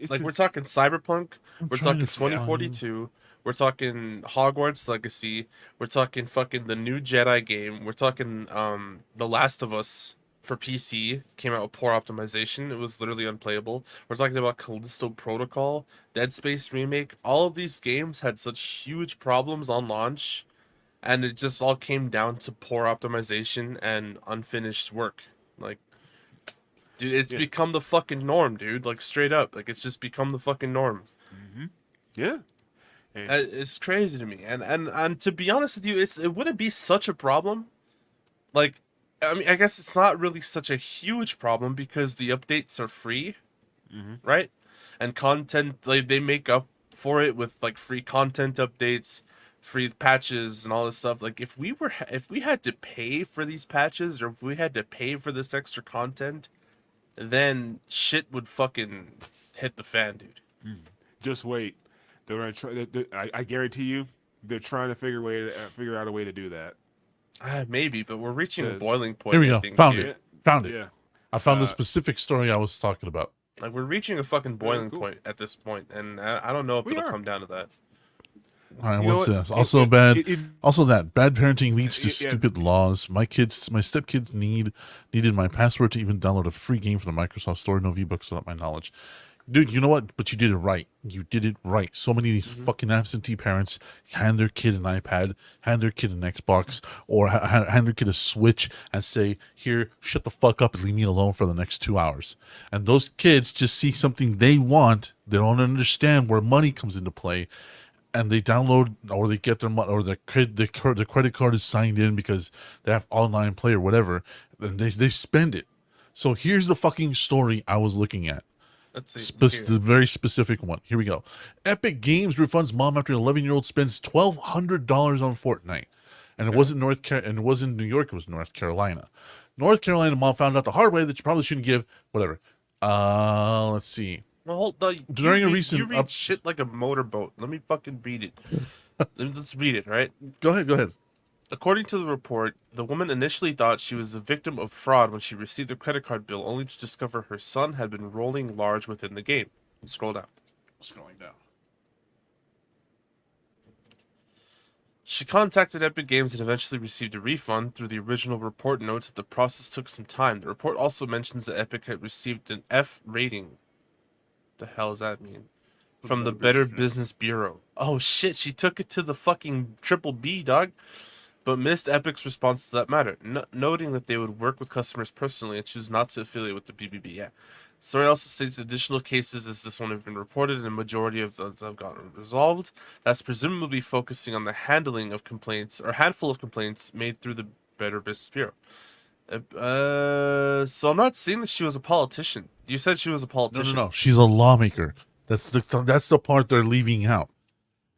Like, we're talking Cyberpunk, we're trying talking to find- 2042, we're talking Hogwarts Legacy, we're talking fucking the new Jedi game, we're talking The Last of Us for PC came out with poor optimization. It was literally unplayable. We're talking about Callisto Protocol, Dead Space Remake. All of these games had such huge problems on launch, and it just all came down to poor optimization and unfinished work. Like, dude, it's become the fucking norm, dude. Like, straight up. Like, it's just become the fucking norm. Yeah. It's crazy to me. And to be honest with you, it wouldn't be such a problem. Like, I mean, I guess it's not really such a huge problem because the updates are free, right? And content, like, they make up for it with like free content updates, free patches, and all this stuff. Like, if we had to pay for these patches, or if we had to pay for this extra content, then shit would fucking hit the fan, dude. Just wait. They're gonna try. I guarantee you, they're trying to figure out a way to do that. Maybe, but we're reaching a Says- boiling point. Here we I go. think, Found here. it. Found it. Yeah. I found the specific story I was talking about. Like, we're reaching a fucking boiling cool. point at this point, and I don't know if We it'll are. come down to that. All right, You know what's what? this? Also bad. it- Also that bad parenting leads to Yeah. stupid laws. My stepkids needed my password to even download a free game from the Microsoft Store. No V-Bucks without my knowledge. Dude, you know what? But you did it right. You did it right. So many of these fucking absentee parents hand their kid an iPad, hand their kid an Xbox, or hand their kid a Switch and say, "Here, shut the fuck up and leave me alone for the next 2 hours." And those kids just see something they want. They don't understand where money comes into play, and they download or they get their money or the credit card is signed in because they have online play or whatever, and they spend it. So here's the fucking story I was looking at. Let's see. Let's hear The it. very specific one. Here we go. Epic Games refunds mom after 11-year-old spends $1,200 on Fortnite, and it wasn't and it wasn't New York. It was North Carolina. North Carolina mom found out the hard way that you probably shouldn't give whatever. Let's see. Well, hold on. During a you recent read up- shit like a motorboat. Let me fucking read it. Let's read it, right? Go ahead. According to the report, the woman initially thought she was a victim of fraud when she received a credit card bill, only to discover her son had been rolling large within the game. Scroll down. Scrolling down. She contacted Epic Games and eventually received a refund. Through the original report notes that the process took some time. The report also mentions that Epic had received an F rating. The hell does that mean? From the Better Business Bureau. Oh shit, she took it to the fucking triple B, dog. But missed Epic's response to that matter, noting that they would work with customers personally and choose not to affiliate with the BBB. Yeah. Story also states additional cases as this one have been reported and a majority of those have gotten resolved. That's presumably focusing on the handling of complaints or handful of complaints made through the Better Business Bureau. So I'm not saying that she was a politician. You said she was a politician. No. She's a lawmaker. That's the part they're leaving out.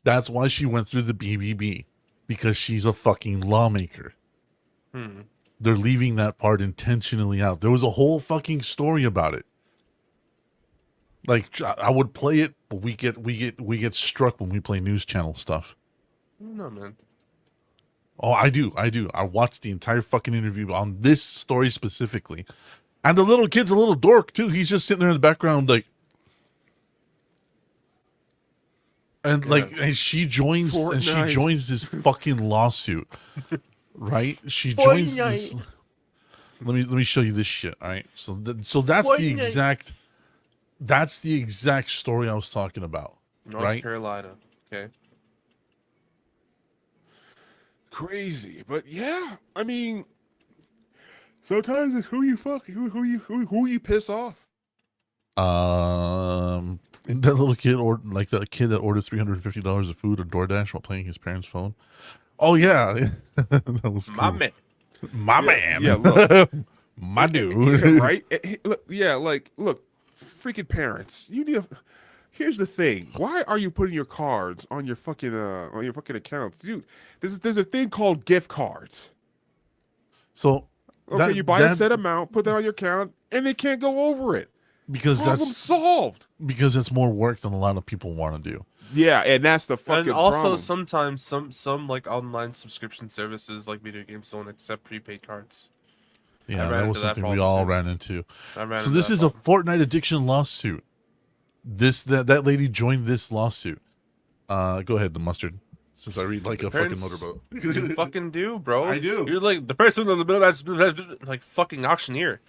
That's why she went through the BBB, because she's a fucking lawmaker. They're leaving that part intentionally out. There was a whole fucking story about it. Like, I would play it, but we get struck when we play news channel stuff. No, man. Oh, I do. I watched the entire fucking interview on this story specifically. And the little kid's a little dork too. He's just sitting there in the background like, and she joins this fucking lawsuit. Right? She joins this. Let me show you this shit, all right? So that's the exact story I was talking about. North right? Carolina. Okay. Crazy, but yeah, I mean, sometimes it's who you who you piss off. That little kid, or like that kid that ordered $350 of food on DoorDash while playing his parents' phone. Oh yeah, that was My cool. man. My man. Yeah, look, My dude. right? Look, yeah, look, freaking parents. You need. Here's the thing. Why are you putting your cards on your fucking accounts, dude? There's a thing called gift cards. So Okay, you buy a set amount, put that on your account, and they can't go over it. because Problem solved. because it's more work than a lot of people want to do. Yeah, and that's the fucking And also problem. sometimes some like online subscription services like video games don't accept prepaid cards. Yeah, ran that into was that something we problem, all too. ran into. I ran So into this that is a problem. Fortnite addiction lawsuit. That lady joined this lawsuit. Go ahead, the mustard. Since I read like a Parents- fucking You motorboat. fucking do, bro. I do. You're like the person in the middle that's like fucking auctioneer.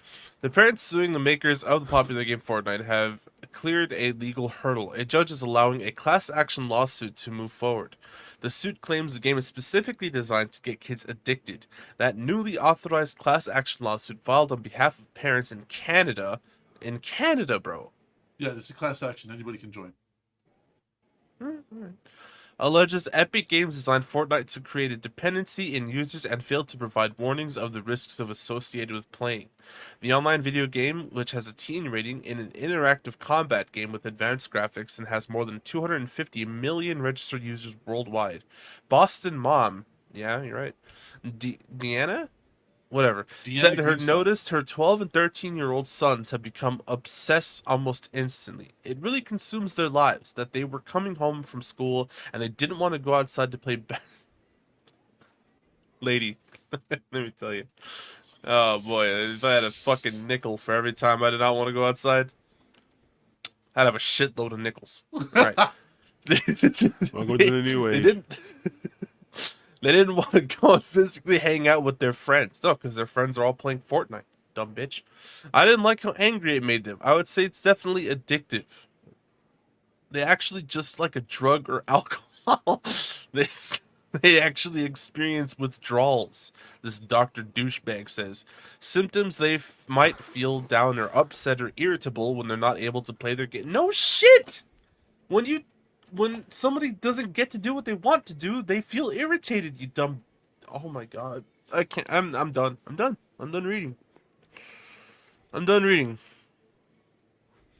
The parents suing the makers of the popular game Fortnite have cleared a legal hurdle. A judge is allowing a class action lawsuit to move forward. The suit claims the game is specifically designed to get kids addicted. That newly authorized class action lawsuit filed on behalf of parents in Canada. In Canada, bro. Yeah, it's a class action. Anybody can join. Alleges Epic Games designed Fortnite to create a dependency in users and failed to provide warnings of the risks of associated with playing. The online video game, which has a teen rating, in an interactive combat game with advanced graphics and has more than 250 million registered users worldwide. Boston Mom, yeah, you're right, Deanna? Whatever. Deanna Said her Greenstone. noticed her 12 and 13-year-old sons have become obsessed almost instantly. It really consumes their lives that they were coming home from school and they didn't want to go outside to play Lady, let me tell you. Oh boy, if I had a fucking nickel for every time I did not want to go outside, I'd have a shitload of nickels. Right. Welcome to the new They age. didn't. They didn't want to go and physically hang out with their friends. No, because their friends are all playing Fortnite. Dumb bitch. I didn't like how angry it made them. I would say it's definitely addictive. They actually just like a drug or alcohol. They actually experience withdrawals. This Dr. Douchebag says. Symptoms they might feel down or upset or irritable when they're not able to play their game. No shit! When somebody doesn't get to do what they want to do, they feel irritated, you dumb... Oh my god. I can't... I'm done. I'm done. I'm done reading. I'm done reading.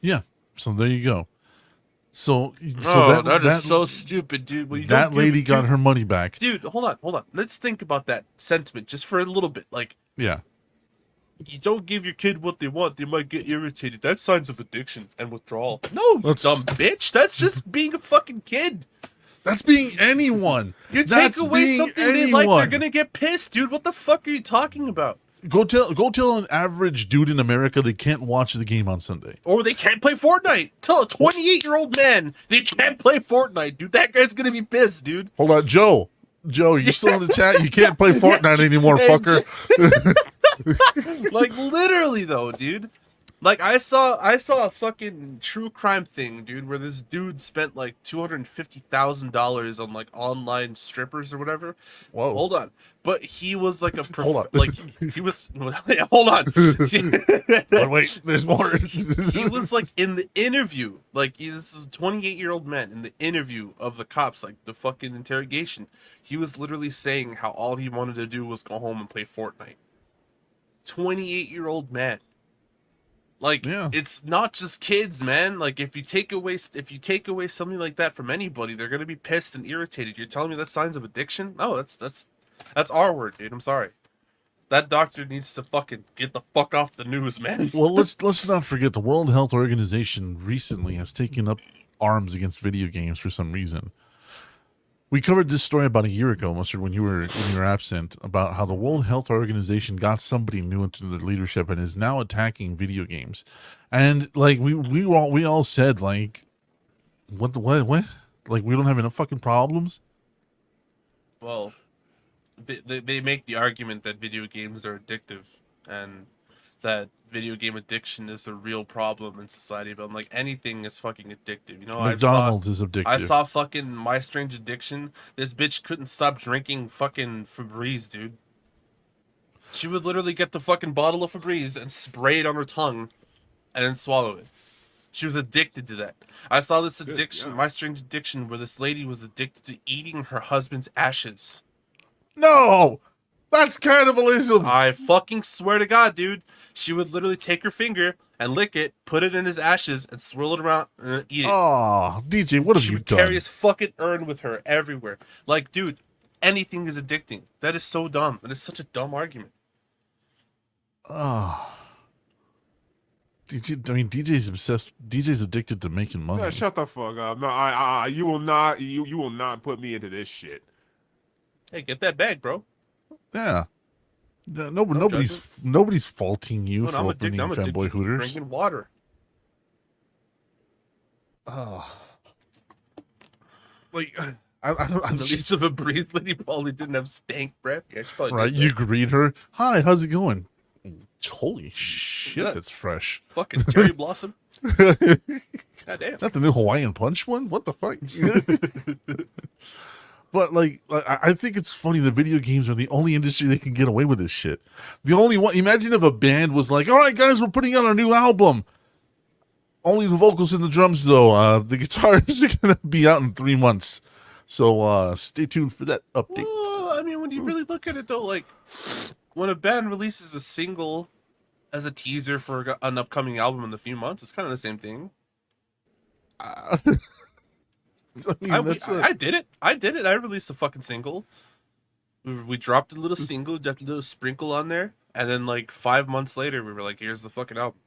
Yeah. So there you go. So That is so stupid, dude. When you that don't lady give- got her money back. Dude, hold on. Let's think about that sentiment just for a little bit. Like, Yeah. you don't give your kid what they want, they might get irritated. That's signs of addiction and withdrawal. No, you That's- dumb bitch. That's just being a fucking kid. That's being anyone. You That's take away being something they like, they're anyone. gonna get pissed, dude. What the fuck are you talking about? Go tell an average dude in America they can't watch the game on Sunday. Or they can't play Fortnite. Tell a 28-year-old man they can't play Fortnite, dude. That guy's gonna be pissed, dude. Hold on, Joe. Joe, you still in the chat? You can't play Fortnite anymore, Hey, fucker. Like literally though, dude. Like I saw a fucking true crime thing, dude, where this dude spent like $250,000 on like online strippers or whatever. Whoa. Hold on. But he was like a Hold on. like he was hold on. Wait, there's more. He was like in the interview, like this is a 28-year-old man in the interview of the cops, like the fucking interrogation. He was literally saying how all he wanted to do was go home and play Fortnite. 28-year-old man. Like, Yeah. it's not just kids, man. Like, if you take away something like that from anybody, they're gonna be pissed and irritated. You're telling me that's signs of addiction? No, that's our word, dude. I'm sorry. That doctor needs to fucking get the fuck off the news, man. Well, let's not forget the World Health Organization recently has taken up arms against video games for some reason. We covered this story about a year ago, Mustard, when you were absent, about how the World Health Organization got somebody new into the leadership and is now attacking video games. And like we all said, like, what? Like, we don't have enough fucking problems. Well, they make the argument that video games are addictive and that video game addiction is a real problem in society. But I'm like, anything is fucking addictive. You know, McDonald's is addictive. I saw fucking My Strange Addiction. This bitch couldn't stop drinking fucking Febreze, dude. She would literally get the fucking bottle of Febreze and spray it on her tongue and then swallow it. She was addicted to that. I saw this addiction, God. My Strange Addiction, where this lady was addicted to eating her husband's ashes. No, that's cannibalism. I fucking swear to God, dude. She would literally take her finger and lick it, put it in his ashes, and swirl it around and eat it. Oh, DJ, what have She you would done? carry his fucking urn with her everywhere. Like, dude, anything is addicting. That is so dumb. That is such a dumb argument. DJ, I mean, DJ's obsessed. DJ's addicted to making money. Yeah, shut the fuck up. No, you will not put me into this shit. Hey, get that bag, bro. Yeah. Nobody's faulting you Dude, for I'm opening addicted. I'm addicted Fanboy to Hooters. drinking water. Like, I'm At least if a breathed lady probably didn't have stank breath. Yeah, she probably right. did You that. greet her. Hi, how's it going? Holy shit, that? that's fresh. Fucking cherry blossom. God damn. Not the new Hawaiian Punch one? What the fuck? But like I think it's funny. The video games are the only industry that can get away with this shit. The only one. Imagine if a band was like, "All right, guys, we're putting out our new album. Only the vocals and the drums, though. The guitars are gonna be out in 3 months. So stay tuned for that update." Well, I mean, when you really look at it, though, like when a band releases a single as a teaser for an upcoming album in a few months, it's kind of the same thing. I did it. I released a fucking single. We dropped a little single, dropped a little sprinkle on there, and then like 5 months later, we were like, "Here's the fucking album."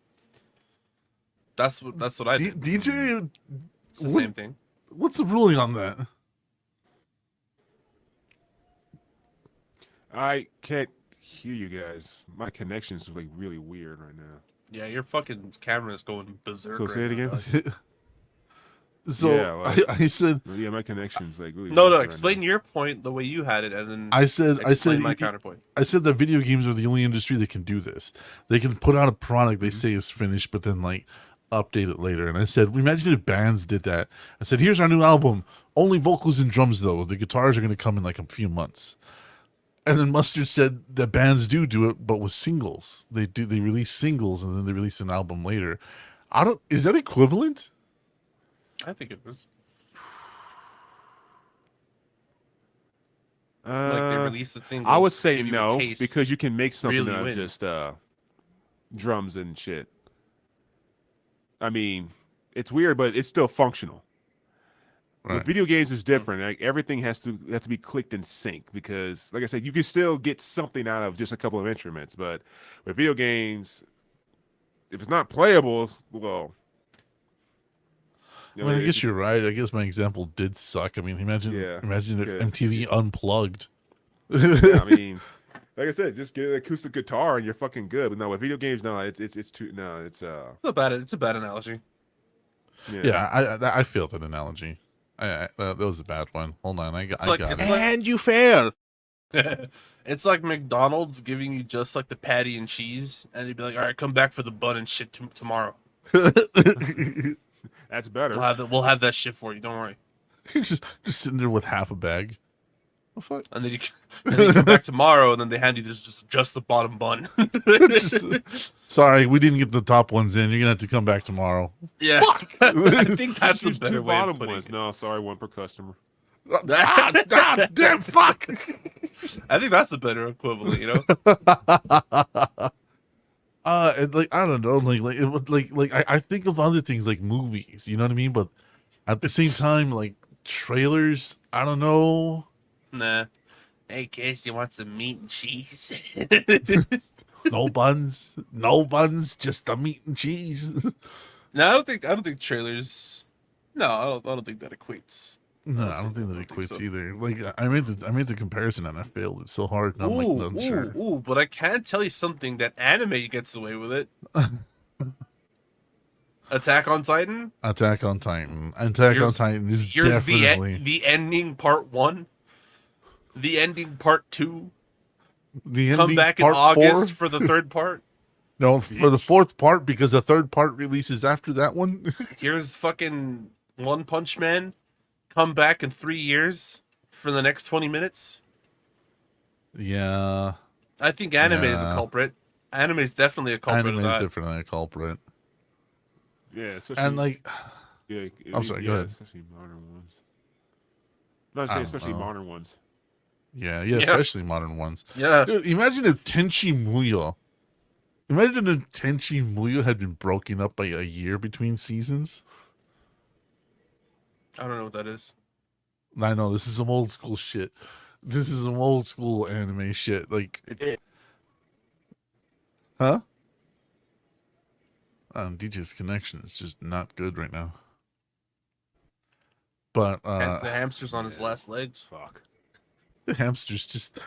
That's what I did. DJ, It's the same thing. what's the ruling on that? I can't hear you guys. My connection's like really weird right now. Yeah, your fucking camera is going berserk. So say right it now, again. dog. So Yeah, like- I said, Yeah, my connection's like really. No, weird right explain now. your point the way you had it, and then I said my counterpoint. I said that video games are the only industry that can do this. They can put out a product they say is finished, but then like update it later. And I said, imagine if bands did that. I said, here's our new album. Only vocals and drums though. The guitars are going to come in like a few months. And then Mustard said that bands do it, but with singles. They release singles and then they release an album later. Is that equivalent? I think it is. Like they release a single. I would say give you a no, taste. because you can make something really out of win. just drums and shit. I mean, it's weird, but it's still functional. Right. With video games is different. Like everything has to be clicked in sync, because, like I said, you can still get something out of just a couple of instruments. But with video games, if it's not playable, well, I mean, I guess you're right. I guess my example did suck. I mean, imagine if because- MTV unplugged. Yeah, I mean, like I said, just get an acoustic guitar and you're fucking good. But no, with video games, no, it's too no, it's It's a bad analogy. Yeah, I failed that analogy. That was a bad one. Hold on, I got like- it. it's like- And you fail. It's like McDonald's giving you just like the patty and cheese, and you'd be like, "All right, come back for the bun and shit tomorrow. that's better. We'll have that shit for you. Don't worry." just sitting there with half a bag. Oh, fuck. And then you come back tomorrow, and then they hand you just the bottom bun. Sorry, we didn't get the top ones in. You're gonna have to come back tomorrow. Yeah, I think that's a Use better two way of bottom putting ones. it. No, sorry, one per customer. Damn, fuck. I think that's a better equivalent. You know, And like I don't know, like it would like I think of other things like movies. You know what I mean? But at the same time, like trailers, I don't know. nah. Hey kids, you want some meat and cheese? No buns, just the meat and cheese. No, I don't think trailers. No, I don't think that equates. No, I don't think that think equates so. either. Like I made the comparison and I failed. It's so hard. And I'm like, not sure. Ooh, but I can tell you something that anime gets away with it. Attack on Titan. Attack on Titan. Attack on Titan is Here's definitely the ending part 1. The ending part 2. the Come ending back in part August 4? for the third part. No, for the fourth part, because the third part releases after that one. Here's fucking One Punch Man. Come back in 3 years for the next 20 minutes. Yeah, I think anime is a Yeah. culprit. Anime is definitely a culprit anime of is that. different than a culprit. Yeah, especially And like, yeah, I'm sorry, go ahead. Especially modern ones. No, I'm I saying don't especially know. modern ones. yeah, Yeah. especially modern ones. Yeah. Dude, imagine if Tenchi Muyo. Imagine if Tenchi Muyo had been broken up by a year between seasons. I don't know what that is. I know this is some old school shit. This is some old school anime shit. Like, huh? DJ's connection is just not good right now. But The hamster's on his last legs. Fuck. the hamster's just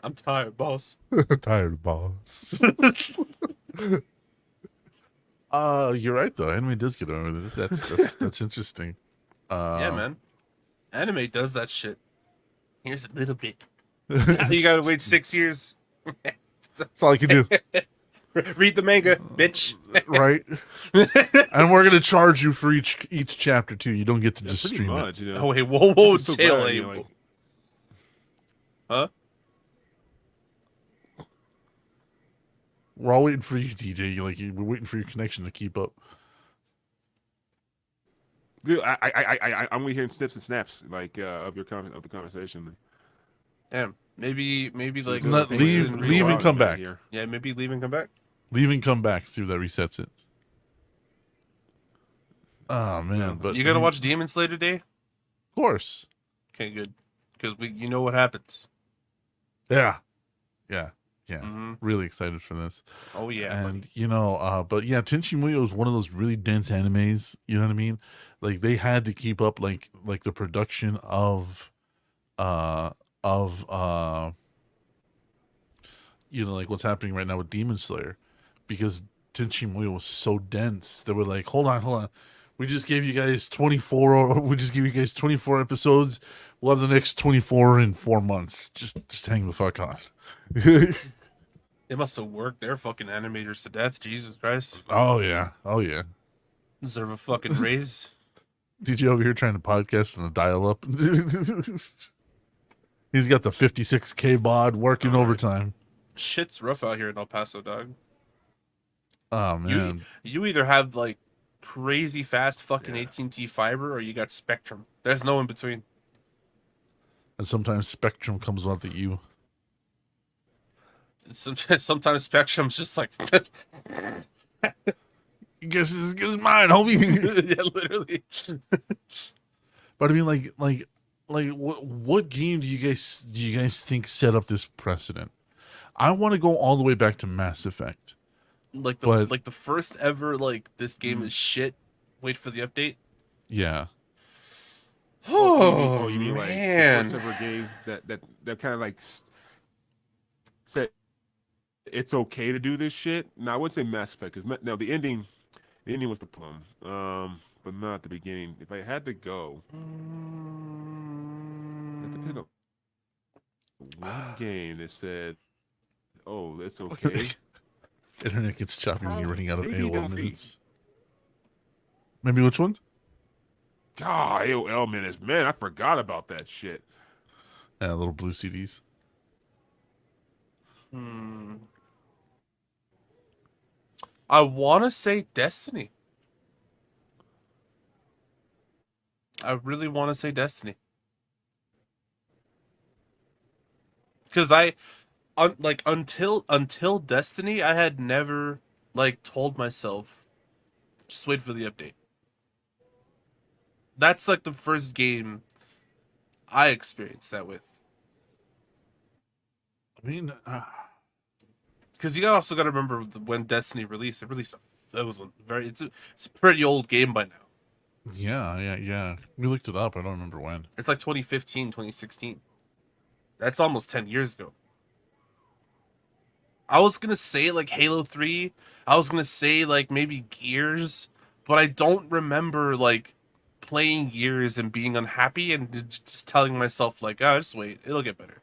I'm tired, boss. tired, boss. You're right though. Anime does get over it. That's interesting. Yeah, man. Anime does that shit. Here's a little bit. You gotta wait 6 years. That's all I can do, Read the manga, bitch. right? And we're gonna charge you for each chapter too. You don't get to just Pretty stream it. much, you know. Oh wait, whoa, I'm so chill, glad, hey, you know, like, huh? We're all waiting for you, DJ. We're waiting for your connection to keep up. dude, I'm only hearing snips and snaps like of the conversation. Damn, maybe like Not maybe leave- didn't leave and rewind. come back. Here. Yeah, maybe leave and come back. Leave and come back. See if that resets it. Oh man, but You gotta watch Demon Slayer today. Of course. Okay, good, because you know what happens. Yeah. Mhm. Really excited for this. Oh yeah, And but yeah, Tenchi Muyo is one of those really dense animes. You know what I mean? Like they had to keep up like the production of like what's happening right now with Demon Slayer, because Tenchi Muyo was so dense. They were like, hold on. We just gave you guys 24 episodes. We'll have the next 24 in 4 months. Just hang the fuck on. they must have worked their fucking animators to death. Jesus Christ, Oh yeah. deserve a fucking raise. DJ over here trying to podcast on a dial-up. He's got the 56K bod working overtime. Shit's rough out here in El Paso, dog. Oh man, You either have like crazy fast fucking AT&T fiber, or you got Spectrum. There's no in between. and sometimes Spectrum comes out at you. Sometimes Spectrum's just like, You guess it's as good as mine, homie. yeah, literally. But I mean, like, what game do you guys think set up this precedent? I want to go all the way back to Mass Effect. Like But- the first ever like this game is shit. Wait for the update. Yeah, Oh, you mean like the man. first ever game that kind of like said it's okay to do this shit? No, I wouldn't say Mass Effect because no, the ending was the plum, but not at the beginning. If I had to go, I had to pick up one game that said, "Oh, it's okay." internet gets choppy when you're running out of Maybe AOL don't minutes. Maybe which one? God, AOL minutes, man, I forgot about that shit. Yeah, little blue CDs. I want to say Destiny. I really want to say Destiny. Because until Destiny, I had never like told myself, just wait for the update. That's like the first game I experienced that with. I mean, Because you also got to remember when Destiny released. It released it's a pretty old game by now. yeah. We looked it up. I don't remember when. It's like 2015, 2016. That's almost 10 years ago. I was going to say like Halo 3. I was going to say like maybe Gears. But I don't remember like playing Gears and being unhappy and just telling myself like, oh, just wait. It'll get better.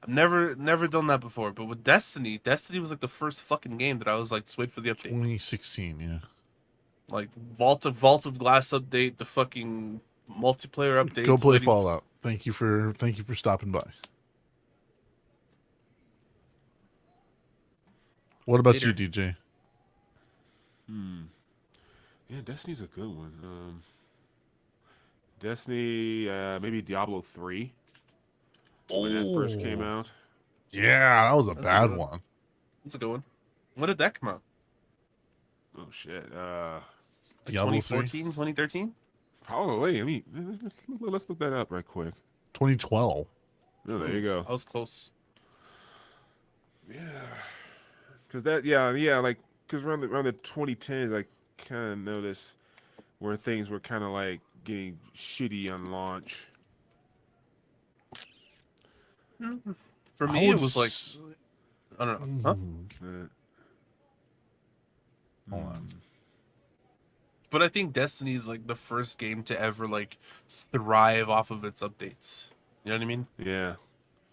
I've never done that before. But with Destiny was like the first fucking game that I was like, just wait for the update. 2016, yeah. Like Vault of Glass update, the fucking multiplayer update. Go play Fallout. Thank you for stopping by. What about Later. you, DJ? Yeah, Destiny's a good one. Destiny, maybe Diablo 3 when that first came out. Yeah, that was a That's a bad good one. That's a good one. When did that come out? Oh shit. Like Diablo 3? 2014, 2013? Probably. I mean, let's look that up right quick. 2012. Oh, there you go. I was close. Because like, because around the 2010s, I kind of noticed where things were kind of like getting shitty on launch. For me, it was like, I don't know. Huh? Uh, Hold on. But I think Destiny is like the first game to ever like thrive off of its updates. You know what I mean? Yeah.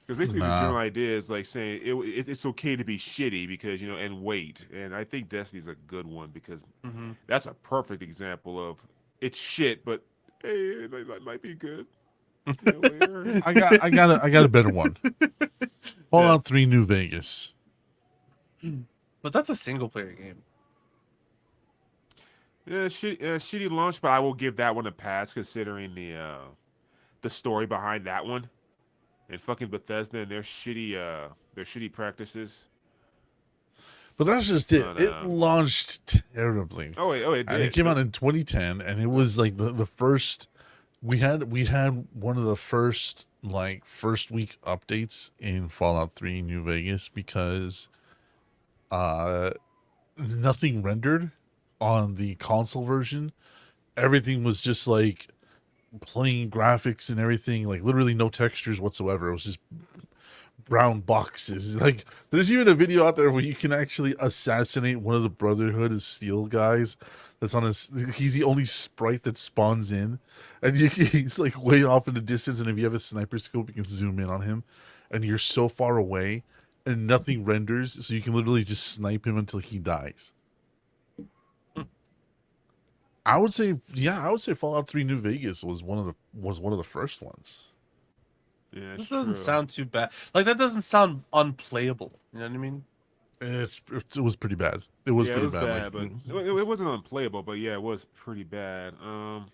Because basically, the Nah. general idea is like saying it's okay to be shitty because and wait. And I think Destiny's a good one because that's a perfect example of it's shit, but hey, it might be good. Later. I got a better one. Fallout 3 New Vegas. But that's a single player game. Yeah, shitty launch, but I will give that one a pass considering the story behind that one. And fucking Bethesda and their shitty practices. But that's just it. But, It launched terribly. Oh, it And did. it came out in 2010, and it was like the first. We had one of the first week updates in Fallout 3 New Vegas because nothing rendered on the console version. Everything was just like plain graphics and everything, like literally no textures whatsoever. It was just brown boxes. Like there's even a video out there where you can actually assassinate one of the Brotherhood of Steel guys that's on he's the only sprite that spawns in, and he's like way off in the distance, and if you have a sniper scope you can zoom in on him, and you're so far away and nothing renders, so you can literally just snipe him until he dies. I would say Fallout 3 New Vegas was one of the first ones. Yeah, This it's doesn't true. sound too bad. Like that doesn't sound unplayable. You know what I mean? It was pretty bad. It was pretty bad. but it wasn't unplayable. But yeah, it was pretty bad. And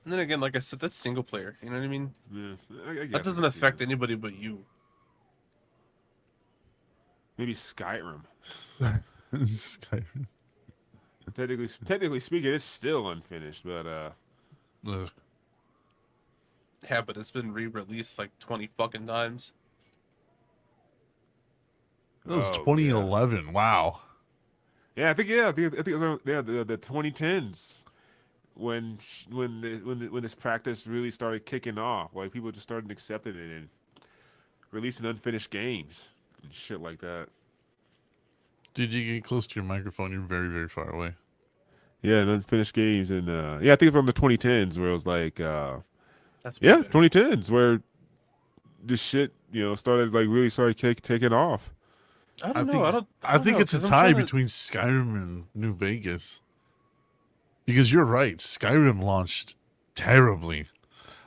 then again, like I said, that's single player. You know what I mean? Yeah, I That guess doesn't I can see affect that. anybody but you. Maybe Skyrim. Skyrim. Technically speaking, it's still unfinished, but Ugh. Yeah, but it's been re-released like 20 fucking times. That was Oh, 2011. Wow. yeah, I think it was, the 2010s when this practice really started kicking off. Like people just started accepting it and releasing unfinished games and shit like that. Did you get close to your microphone? You're very, very far away. Yeah, and unfinished games, and yeah, I think from the 2010s where it was like, That's yeah, weird. 2010s where this shit, started taking off. I don't know. I think know, it's a 'cause I'm tie trying to- between Skyrim and New Vegas. Because you're right, Skyrim launched terribly.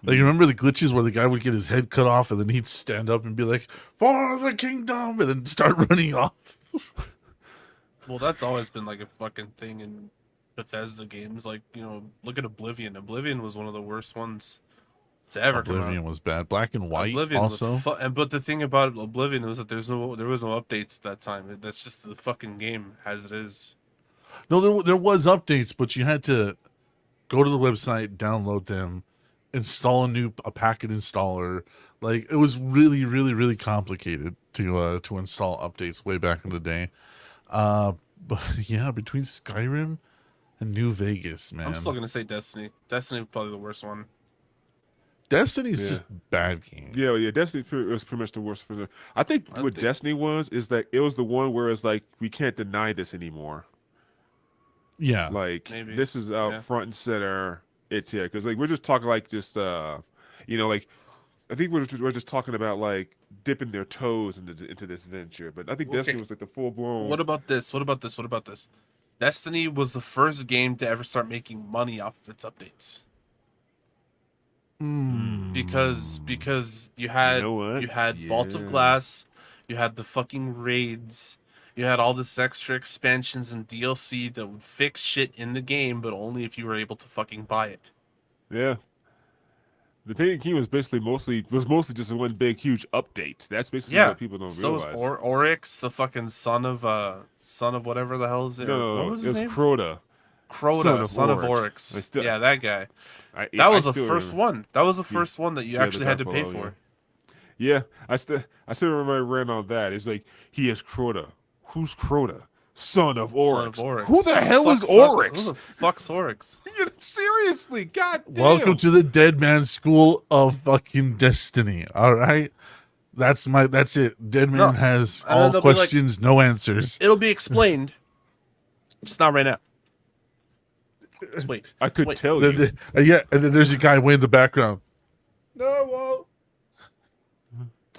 Like, you remember the glitches where the guy would get his head cut off and then he'd stand up and be like, "For the kingdom," and then start running off. Well, that's always been like a fucking thing in Bethesda games. Like, look at Oblivion. Oblivion was one of the worst ones to ever come Oblivion out. was bad. Black and White Oblivion also. was but the thing about Oblivion was that there was no updates at that time. That's just the fucking game as it is. No, there was updates, but you had to go to the website, download them, install a packet installer. Like it was really, really, really complicated to install updates way back in the day. But yeah, between Skyrim and New Vegas, man, I'm still gonna say Destiny. Destiny was probably the worst one. Destiny's Yeah. just bad game. Yeah, Destiny was pretty much the worst for the. I think what Destiny is that it was the one where it's like we can't deny this anymore. Yeah, Like Maybe. this is out Yeah. front and center. It's here because like we're just talking like just like I think we're just talking about like dipping their toes into this venture. But I think Destiny Okay. was like the full blown. What about this? What about this? What about this? Destiny was the first game to ever start making money off of its updates. Because you had You know what? Vault of Yeah. Glass, you had the fucking raids, you had all this extra expansions and DLC that would fix shit in the game, but only if you were able to fucking buy it. Yeah. The Taken King was mostly just one big huge update. That's basically Yeah. what people don't So realize. is Oryx, the fucking son of whatever the hell is it? no, What was it his was name? Crota. Crota, son of Oryx. Oryx. I still- Yeah, that guy. I That was I the still first remember. one. That was the first one that you Yeah, actually the had to pay Buffalo, for. Yeah, I still remember I ran on that. It's like he is Crota. Who's Crota? Son of Oryx. Son of Oryx. Who the hell is Fuck's Oryx? Who the fuck's Oryx? Seriously, god damn. welcome to the Dead Man School of fucking Destiny. All right, that's it. Dead Man No. has And then all they'll be like- questions, no answers. It'll be explained. Just not right now. Just wait. I could Wait. tell you. Yeah, and then there's a guy way in the background. No, it won't.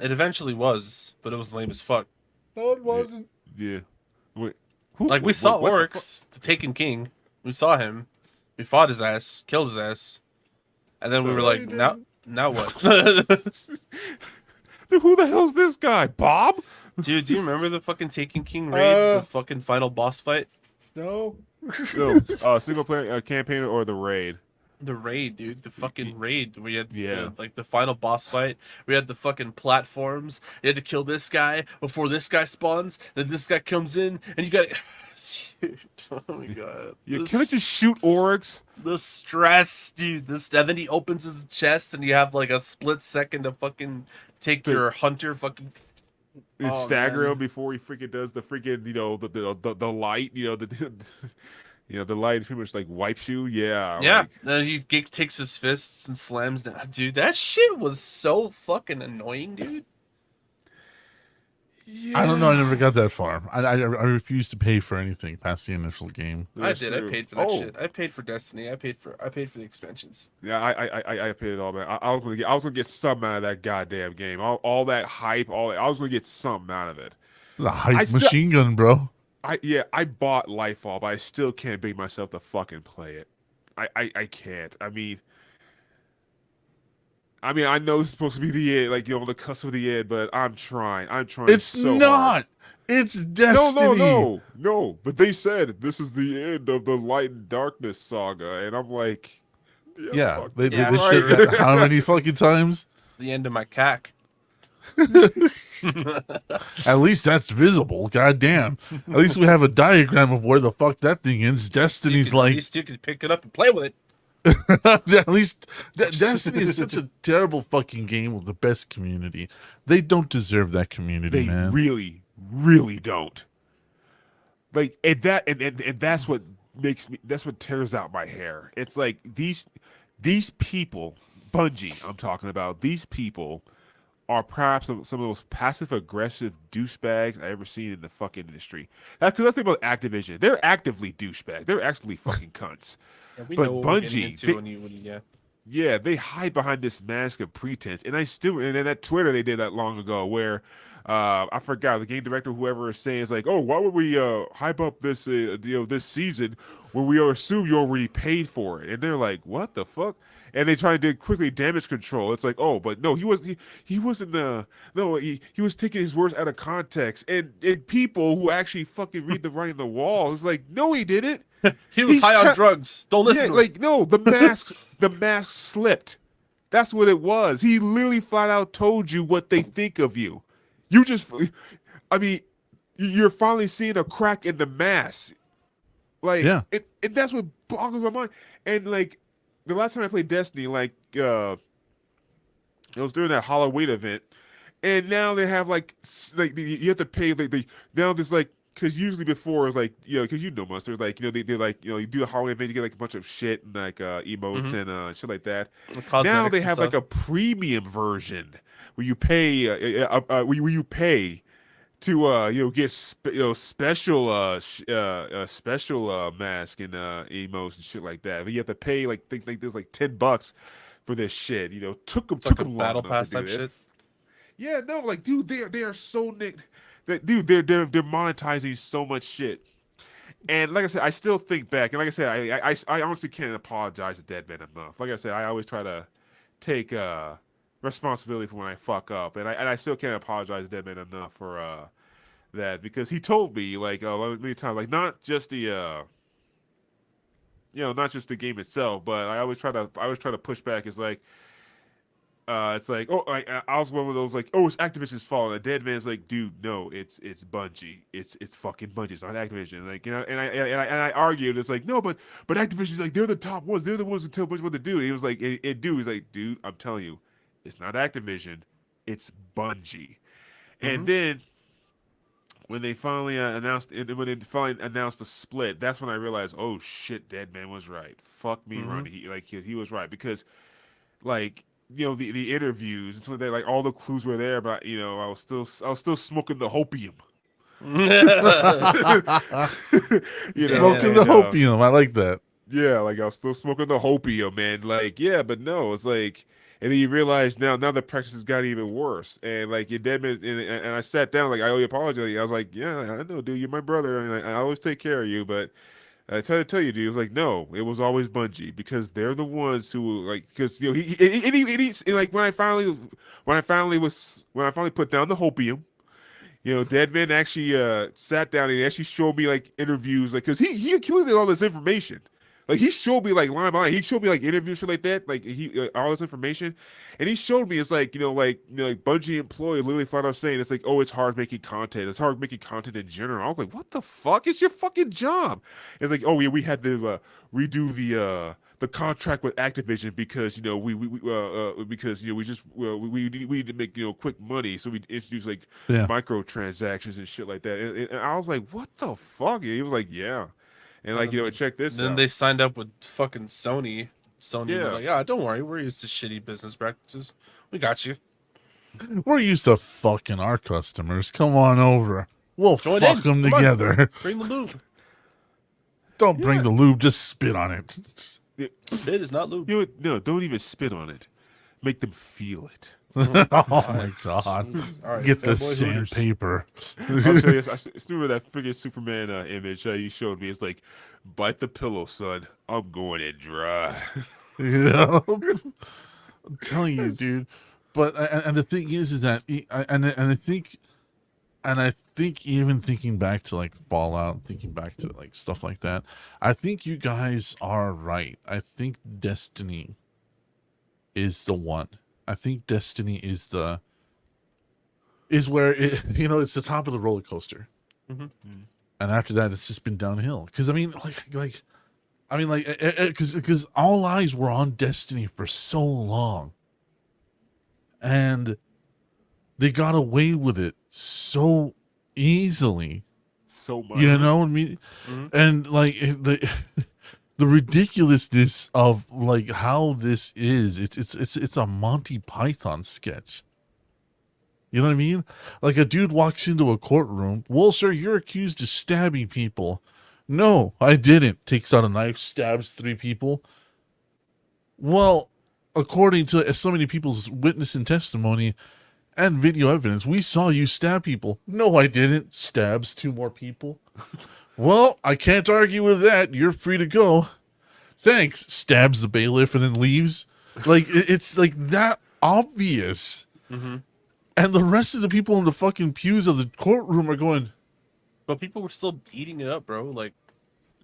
It eventually was, but it was lame as fuck. No, it wasn't. Yeah. Wait. Like, we saw what the Oryx, the Taken King. We saw him. We fought his ass, killed his ass. And then we were No, like, you now what? Who the hell's this guy? Bob? Dude, do you remember the fucking Taken King raid? The fucking final boss fight? No. No. Single player campaign or the raid? The raid, dude. The fucking raid. We had Yeah. the final boss fight. We had the fucking platforms. You had to kill this guy before this guy spawns. Then this guy comes in, and you got. Dude, oh my god. You can't just shoot Oryx. The stress, dude. And then he opens his chest, and you have like a split second to fucking take your hunter fucking. And Oh, stagger man. him before he freaking does the freaking the light the light pretty much like wipes you. Yeah. Yeah, like- then he takes his fists and slams down. Dude, that shit was so fucking annoying, dude. I don't know. I never got that far. I refused to pay for anything past the initial game. That's I did. true. I paid for that Oh. shit. I paid for Destiny. I paid for the expansions. Yeah, I paid it all, man. I was gonna get something out of that goddamn game. All that hype, I was gonna get something out of it. The hype machine gun, bro. I bought Lightfall, but I still can't bring myself to fucking play it. I can't. I mean, I know it's supposed to be the end, like the cusp of the end, but I'm trying. It's so not. hard. It's Destiny. No. But they said this is the end of the Light and Darkness saga, and I'm like, Yeah, fuck they Yeah, said right. that how many fucking times? The end of my cack. At least that's visible. God damn. At least we have a diagram of where the fuck that thing is. Destiny's At like. least you can pick it up and play with it. At least Destiny is such a terrible fucking game with the best community. They don't deserve that community, they man. really don't. Like, and that's what that's what tears out my hair. It's like these people, Bungie, I'm talking about. These people are perhaps some of the most passive aggressive douchebags I ever seen in the fucking industry. Because that's the thing about Activision. They're actively douchebags. They're actually fucking cunts. Yeah, we But know what we're getting Bungie, into they- when you Yeah, they hide behind this mask of pretense, and then that Twitter they did that long ago, where I forgot the game director, whoever is saying, is like, "Oh, why would we hype up this this season when we assume you already paid for it?" And they're like, "What the fuck?" And they try to do quickly damage control. It's like, oh, but no, he wasn't he was taking his words out of context, and people who actually fucking read the writing on the wall is like, no, he didn't. He was He's high on te- drugs. Don't listen Yeah, to him. like no, the mask slipped. That's what it was. He literally flat out told you what they think of you. You just, I mean, you're finally seeing a crack in the mask. Like, Yeah. and that's what boggles my mind. And like, the last time I played Destiny, like, it was during that Halloween event, and now they have like you have to pay now there's like. Because usually before it's like, because Monsters, like, they like, you do the Halloween event, you get like a bunch of shit and like emotes and shit like that. Now they have like a premium version where you pay, where you pay to get special mask and emotes and shit like that. But you have to pay like there's like $10 for this shit. Took them It's like a long battle enough to pass do type that. shit. Yeah, no, like, dude, they are so nicked. That dude, they're monetizing so much shit. And like I said, I still think back, and like I said, I honestly can't apologize to Deadman enough. Like I said, I always try to take responsibility for when I fuck up, and I still can't apologize to Deadman enough for that, because he told me like many times, like not just the not just the game itself, but I always try to push back. It's like, oh, I was one of those like, oh, it's Activision's fault. And Dead Man's like, dude, no, it's Bungie. It's fucking Bungie. It's not Activision. Like, and I argued. It's like, no, but Activision's like, they're the top ones. They're the ones who tell Bungie what to do. And he was like, he's like, dude, I'm telling you, it's not Activision. It's Bungie. And then when they finally announced the split, that's when I realized, oh shit, Dead Man was right. Fuck me, Ronnie. He was right, because like. The interviews and so they like all the clues were there, but I was still smoking the hopium. Smoking the hopium. I like that. Yeah, like I was still smoking the hopium, man. Like, yeah, but no, it's like, and then you realize now the practice has got even worse. And like, it dead man, and I sat down, like, I owe you apology. I was like, yeah, I know, dude, you're my brother, and I always take care of you. But I tell you, dude, it was like, no, it was always Bungie because they're the ones who like, because you know, he like when I finally put down the hopium. You know, Deadman actually sat down and actually showed me like interviews, like because he accumulated all this information. Like he showed me like line by line. He showed me like interviews for like that, like he all this information, and he showed me it's like like Bungie employee literally flat out saying it's like, oh, it's hard making content. It's hard making content in general. I was like, what the fuck? It's your fucking job. It's like, oh yeah, we had to redo the contract with Activision because because we need to make quick money, so we introduced like microtransactions and shit like that. And I was like, what the fuck? And he was like, yeah. And like, check this out. Then they signed up with fucking Sony. Sony Yeah. was like, yeah, don't worry, we're used to shitty business practices. We got you. We're used to fucking our customers. Come on over. We'll Join fuck in. them Come on. together. Bring the lube. Don't bring the lube. Just spit on it. Spit is not lube. No, don't even spit on it. Make them feel it. Oh my god. Jesus. All right, Get the fanboy hooters. sandpaper. I'll tell you, I still remember that freaking Superman image you showed me. It's like, bite the pillow, son. I'm going in dry. I'm telling you, dude. But and the thing is that I think even thinking back to like Fallout, thinking back to like stuff like that, I think you guys are right. I think Destiny is the one. I think Destiny is where it, it's the top of the roller coaster, and after that, it's just been downhill. Because because all eyes were on Destiny for so long, and they got away with it so easily. So much. You know what I mean? And like the ridiculousness of like how this is, it's a Monty Python sketch. You know what I mean? Like a dude walks into a courtroom. Well, sir, you're accused of stabbing people. No, I didn't. Takes out a knife, stabs 3 people. Well, according to so many people's witness and testimony and video evidence, we saw you stab people. No, I didn't. Stabs 2 more people. Well, I can't argue with that. You're free to go. Thanks. Stabs the bailiff and then leaves. Like, it's like that obvious. And the rest of the people in the fucking pews of the courtroom are going, But people were still eating it up, bro. Like,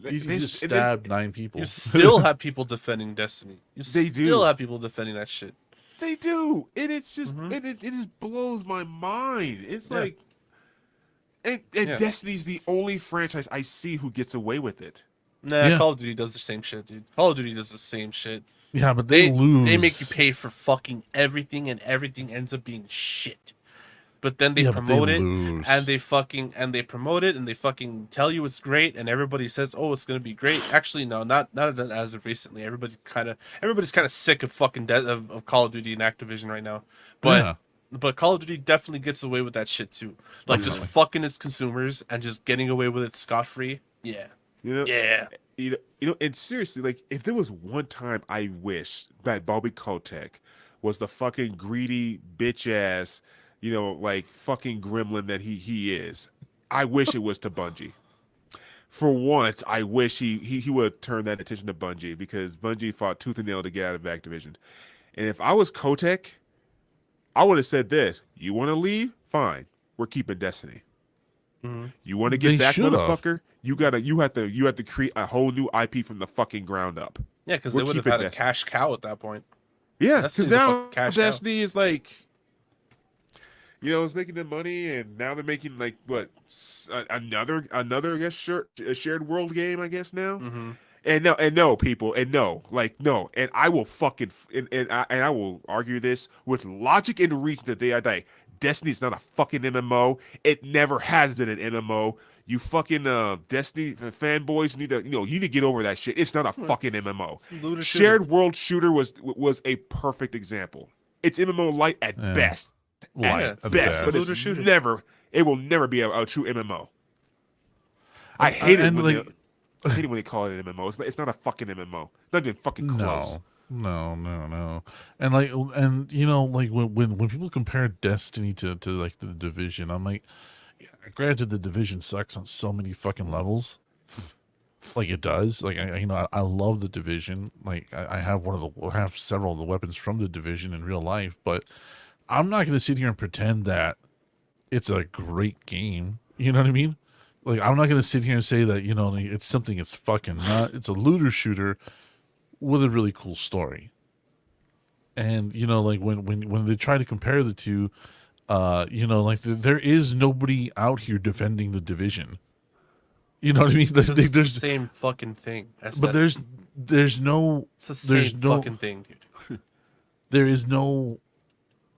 you just stabbed 9 people. you still have people defending Destiny. You They do. still have people defending that shit. They do, and it's just it just blows my mind. It's Yeah. like, and Destiny's the only franchise I see who gets away with it. Nah, Yeah. Call of Duty does the same shit, dude. Call of Duty does the same shit. Yeah, but they lose. They make you pay for fucking everything, and everything ends up being shit. But then they Yeah, but they promote it, lose. and they promote it, and they fucking tell you it's great, and everybody says, "Oh, it's gonna be great." Actually, no, not as of recently. Everybody's kind of sick of fucking of Call of Duty and Activision right now. But Call of Duty definitely gets away with that shit too, like just fucking its consumers and just getting away with it scot free. Yeah, yeah. And seriously, like, if there was one time I wish that Bobby Kotick was the fucking greedy bitch ass, like fucking gremlin that he is, I wish it was to Bungie. For once, I wish he would turn that attention to Bungie, because Bungie fought tooth and nail to get out of Activision. And if I was Kotick, I would have said this: you want to leave? Fine, we're keeping Destiny. You want to get They back, should've. motherfucker? You have to create a whole new IP from the fucking ground up. Yeah, because We're they would have keeping had a Destiny. cash cow at that point. Yeah, Destiny's because a now fucking cash cow. Destiny is like, it's making them money, and now they're making like what, another I guess a shared world game, I guess now. And no, people, and I will fucking and I will argue this with logic and reason that I die. Destiny's not a fucking MMO. It never has been an MMO. You fucking Destiny fanboys need to you need to get over that shit. It's not a fucking MMO. Looter shooter. Shared world shooter was a perfect example. It's MMO light at best. Light At at best, but Looter it's shooter. it will never be a true MMO. I hate it and when like, I hate it when they call it an MMO. It's not a fucking MMO. Not even fucking close. No. And like, and you know, like when people compare Destiny to like the Division, I'm like, yeah, granted, the Division sucks on so many fucking levels. Like it does. Like I love the Division. Like I have several of the weapons from the Division in real life, but I'm not going to sit here and pretend that it's a great game. You know what I mean? Like I'm not going to sit here and say that, you know, it's something it's fucking not. It's a looter shooter with a really cool story. And you know, like when they try to compare the two, you know, like there is nobody out here defending the Division. You know what I mean? There's the There's same fucking thing. but there's no it's the same fucking thing, dude. there is no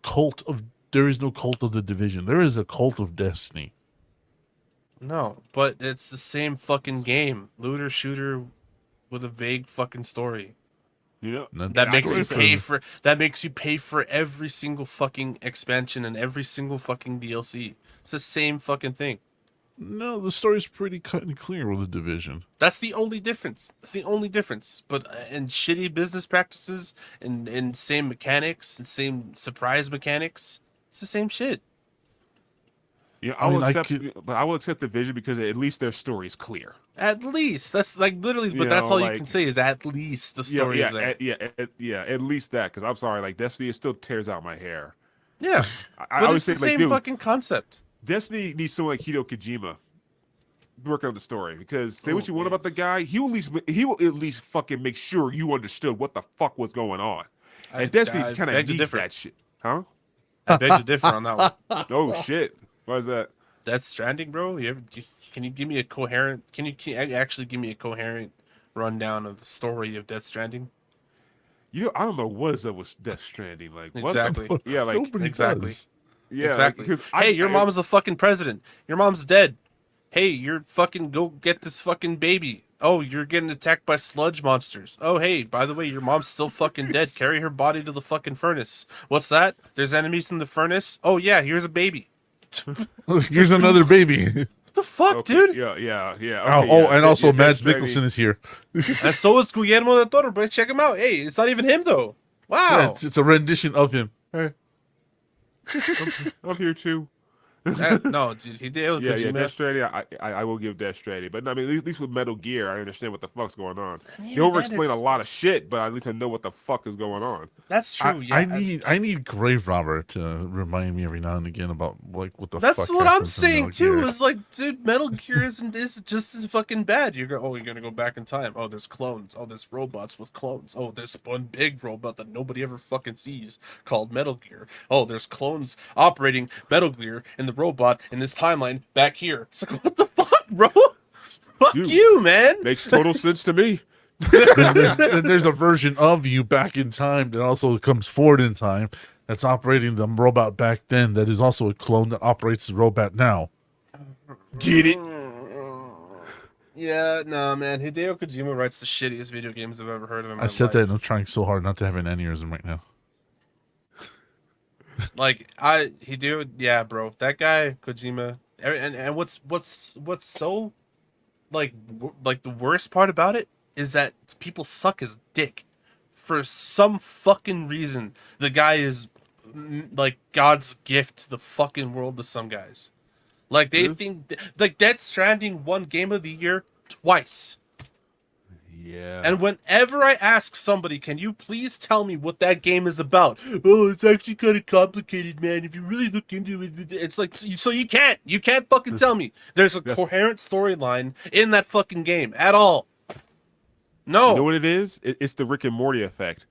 cult of the Division. There is a cult of Destiny. No, but it's the same fucking game. Looter shooter with a vague fucking story. You know, That makes you story pay for every single fucking expansion and every single fucking DLC. It's the same fucking thing. No, the story's pretty cut and clear with the Division. That's the only difference. That's the only difference. But in shitty business practices and same mechanics and same surprise mechanics, it's the same shit. yeah, I mean, but I will accept Division because at least their story is clear. At least that's like literally, but You that's know, all you like- can say is at least the story is there. At least that. Because I'm sorry, like Destiny, it still tears out my hair. Yeah, I but always it's say, the like, same dude, fucking concept. Destiny needs someone like Hideo Kojima working on the story because say what Oh, you want yeah. about the guy, he will at least fucking make sure you understood what the fuck was going on. And Destiny I kind beg of to needs differ. that shit, huh? I beg to differ on that one. Oh shit, why is that? Death Stranding, bro. Can you give me a coherent? Can you actually give me a coherent rundown of the story of Death Stranding? You know, I don't know what is up with Death Stranding. Like what Exactly. The, yeah, like Nobody exactly. does. yeah, Exactly. Like, 'cause Hey, your mom's the fucking president. Your mom's dead. Hey, you're fucking go get this fucking baby. Oh, you're getting attacked by sludge monsters. Oh, hey, by the way, your mom's still fucking dead. Carry her body to the fucking furnace. What's that? There's enemies in the furnace? Oh, yeah, here's a baby. Here's another baby. What the fuck, Okay, dude? Yeah. Oh, Okay, and also yeah, Mads Death Stranding. Mikkelsen is here. And so is Guillermo del Toro, bro. Check him out. Hey, it's not even him, though. Wow. Yeah, it's a rendition of him. Hey. I'm here too. No, dude, he did. Yeah, Kojima. Death Stranding. I will give Death Stranding, but I mean, at least with Metal Gear, I understand what the fuck's going on. mean, They over-explain that a is- lot of shit, but at least I know what the fuck is going on. That's true. Yeah, I need Graverobber to remind me every now and again about like what the That's fuck what I'm happens in saying Metal too. Gear. Is like, dude, Metal Gear is just as fucking bad. You're gonna go back in time. Oh, there's clones. Oh, there's robots with clones. Oh, there's one big robot that nobody ever fucking sees called Metal Gear. Oh, there's clones operating Metal Gear in the robot in this timeline back here. It's like, what the fuck, bro? Fuck Dude, you, man. Makes total sense to me. then there's a version of you back in time that also comes forward in time that's operating the robot back then that is also a clone that operates the robot now. Get it? Yeah, no, man. Hideo Kojima writes the shittiest video games I've ever heard of in my I said life. that and I'm trying so hard not to have an aneurysm right now. Like yeah, bro. That guy Kojima, and what's so like the worst part about it is that people suck his dick for some fucking reason. The guy is like God's gift to the fucking world to some guys. Like they think like Death Stranding won Game of the Year twice. Yeah. And whenever I ask somebody, can you please tell me what that game is about? Oh, it's actually kind of complicated, man. If you really look into it, it's like, so you can't fucking tell me there's a coherent storyline in that fucking game at all. No. You know what it is? It's the Rick and Morty effect.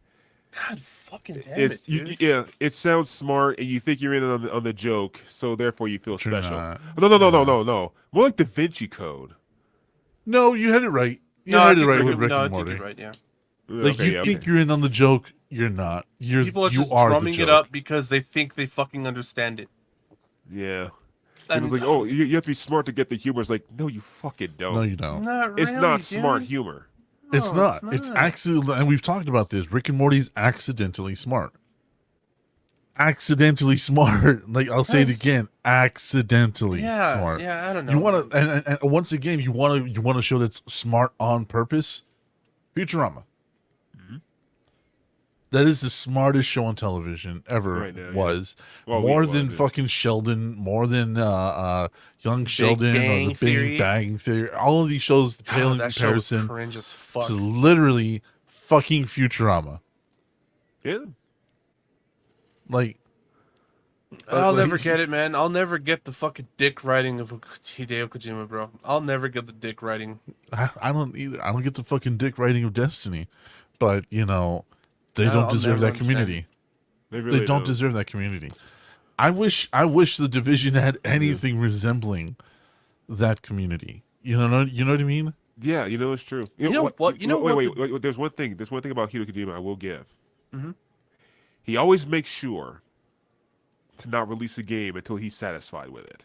God fucking damn It's it, dude. yeah. It sounds smart, and you think you're in on the joke, so therefore you feel You're special. not. No. More like Da Vinci Code. No, you had it right. You I had it think right you're- with Rick no, I and think Morty. you're right, yeah. Like Okay, you yeah, think okay. you're in on the joke, you're not. People are You just are the drumming it joke. up because they think they fucking understand it. Yeah. It And- was like, oh, you have to be smart to get the humor. It's like, no, you fucking don't. No, you don't. Not really, it's not dude. smart humor. It's No, not. It's accidentally, and we've talked about this. Rick and Morty's accidentally smart. accidentally smart. Like I'll say it Yes. again, accidentally smart. Yeah, I don't know. You want to, and once again, you want to show that's smart on purpose. Futurama. That is the smartest show on television ever Right now, yeah. was. Well, More it than was. fucking Sheldon, more than Young Sheldon or Bang the Theory. Big Bang Theory. All of these shows pale God, in that show was comparison cringe as fuck. to literally fucking Futurama. Yeah. Like, I'll like- never get it, man. I'll never get the fucking dick writing of Hideo Kojima, bro. I'll never get the dick writing. I don't either. I don't get the fucking dick writing of Destiny, but you know, they No, don't I'll deserve never that community. They really They don't deserve that community. I wish the division had anything resembling that community. You know what I mean? Yeah, you know it's true. You know what? You know wait, what wait. There's one thing. There's one thing about Hideo Kojima I will give. Mhm. He always makes sure to not release a game until he's satisfied with it.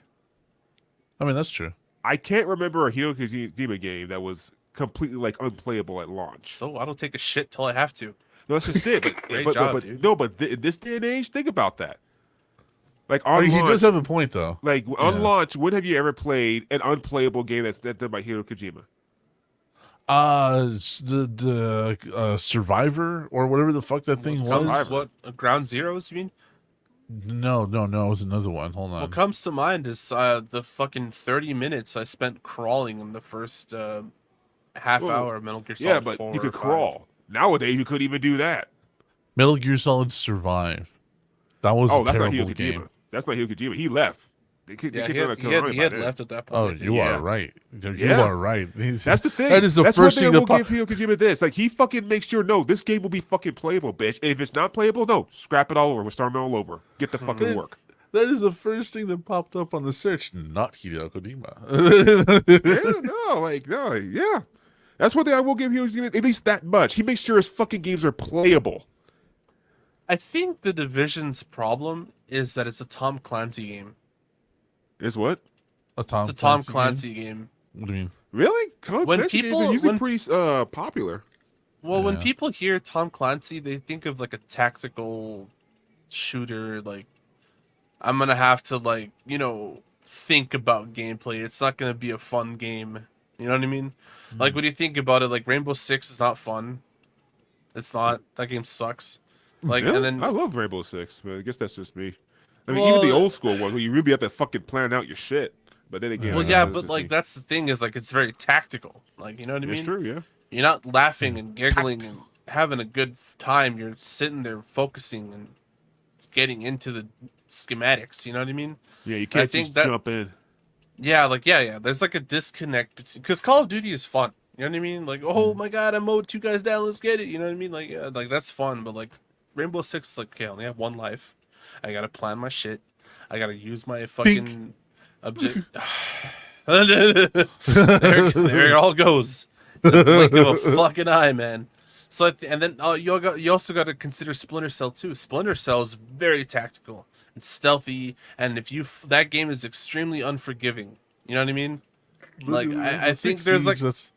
I mean, that's true. I can't remember a Hideo Kojima game that was completely like unplayable at launch. So I don't take a shit till I have to. No, that's just it. Great job, dude. In this day and age, think about that. Like I on mean, he launch, does have a point, though. like on Yeah. launch, when have you ever played an unplayable game that's done by Hideo Kojima? The Survivor or whatever the fuck that thing was. Survivor. What, Ground Zeroes, you mean? No, it was another one. Hold on. What comes to mind is the fucking 30 minutes I spent crawling in the first half Well, hour of Metal Gear Solid Yeah, but 4 you or could 5. crawl. Nowadays, you couldn't even do that. Metal Gear Solid Survive. That was a That's not terrible Hideo game. Kojima. That's not Hideo Kojima. He left. They kicked Yeah, him out of he had by then. left at that point. Oh, I think. you Yeah. are right. You Yeah. are right. That's the thing. That is the That's first one thing I that will give Hideo Kojima this. Like, he fucking makes sure, no, this game will be fucking playable, bitch. And if it's not playable, no, scrap it all over. We're starting all over. Get the fucking Mhm. work. That is the first thing that popped up on the search. Not Hideo Kojima. Yeah. That's one thing I will give Hideo Kojima, at least that much. He makes sure his fucking games are playable. I think the Division's problem is that it's a Tom Clancy game. Is what? A Tom It's a Tom game? Clancy game. What do you mean? Really? When When games people- are usually when- pretty popular. Well, when Yeah. people hear Tom Clancy, they think of like a tactical shooter. Like, I'm gonna have to think about gameplay. It's not gonna be a fun game. You know what I mean? Like when you think about it, like Rainbow Six is not fun. It's not. That game sucks. Like Really? and then I love Rainbow Six, but I guess that's just me. I mean, even the Well- old school one where you really have to fucking plan out your shit. But then again, well, I yeah, don't know, but it's like just that's the thing is like it's very tactical. Like you know what I me. mean? It's true, yeah. You're not laughing and giggling and having a good time. You're sitting there focusing and getting into the schematics. You know what I mean? Yeah, you can't think just that- jump in. Yeah, like yeah. There's like a disconnect between because Call of Duty is fun. You know what I mean? Like oh my god, I mowed 2 guys down. Let's get it. You know what I mean? Like yeah, like that's fun. But like Rainbow Six is like okay, I only have one life. I gotta plan my shit. I gotta use my fucking object. there it all goes. In the blink of a fucking eye, man. So and then you also got to consider Splinter Cell too. Splinter Cell is very tactical and stealthy, and if you that game is extremely unforgiving. You know what I mean? Like I think there's like that's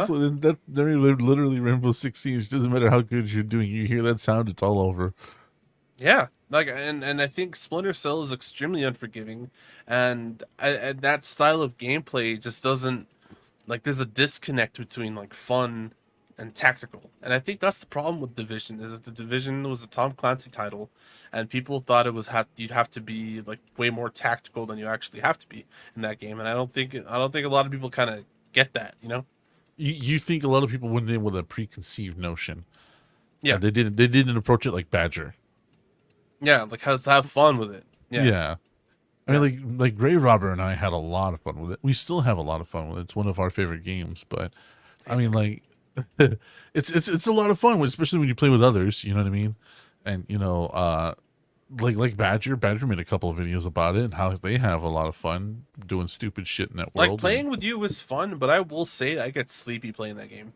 literally Rainbow Six Siege. Doesn't matter how good you're doing. You hear that sound, it's all over. yeah, like and I think Splinter Cell is extremely unforgiving, and that style of gameplay just doesn't like. There's a disconnect between like fun and tactical, and I think that's the problem with Division. Is that the Division was a Tom Clancy title, and people thought it was you'd have to be like way more tactical than you actually have to be in that game, and I don't think a lot of people kind of get that. You know? You think a lot of people went in with a preconceived notion. Yeah. They didn't approach it like Badger. Yeah, like have fun with it. Yeah. I mean, like Graverobber and I had a lot of fun with it. We still have a lot of fun with it. It's one of our favorite games. But I mean, like, it's a lot of fun, especially when you play with others. You know what I mean? And you know, like Badger made a couple of videos about it and how they have a lot of fun doing stupid shit in that world. Like playing with you was fun, but I will say I get sleepy playing that game.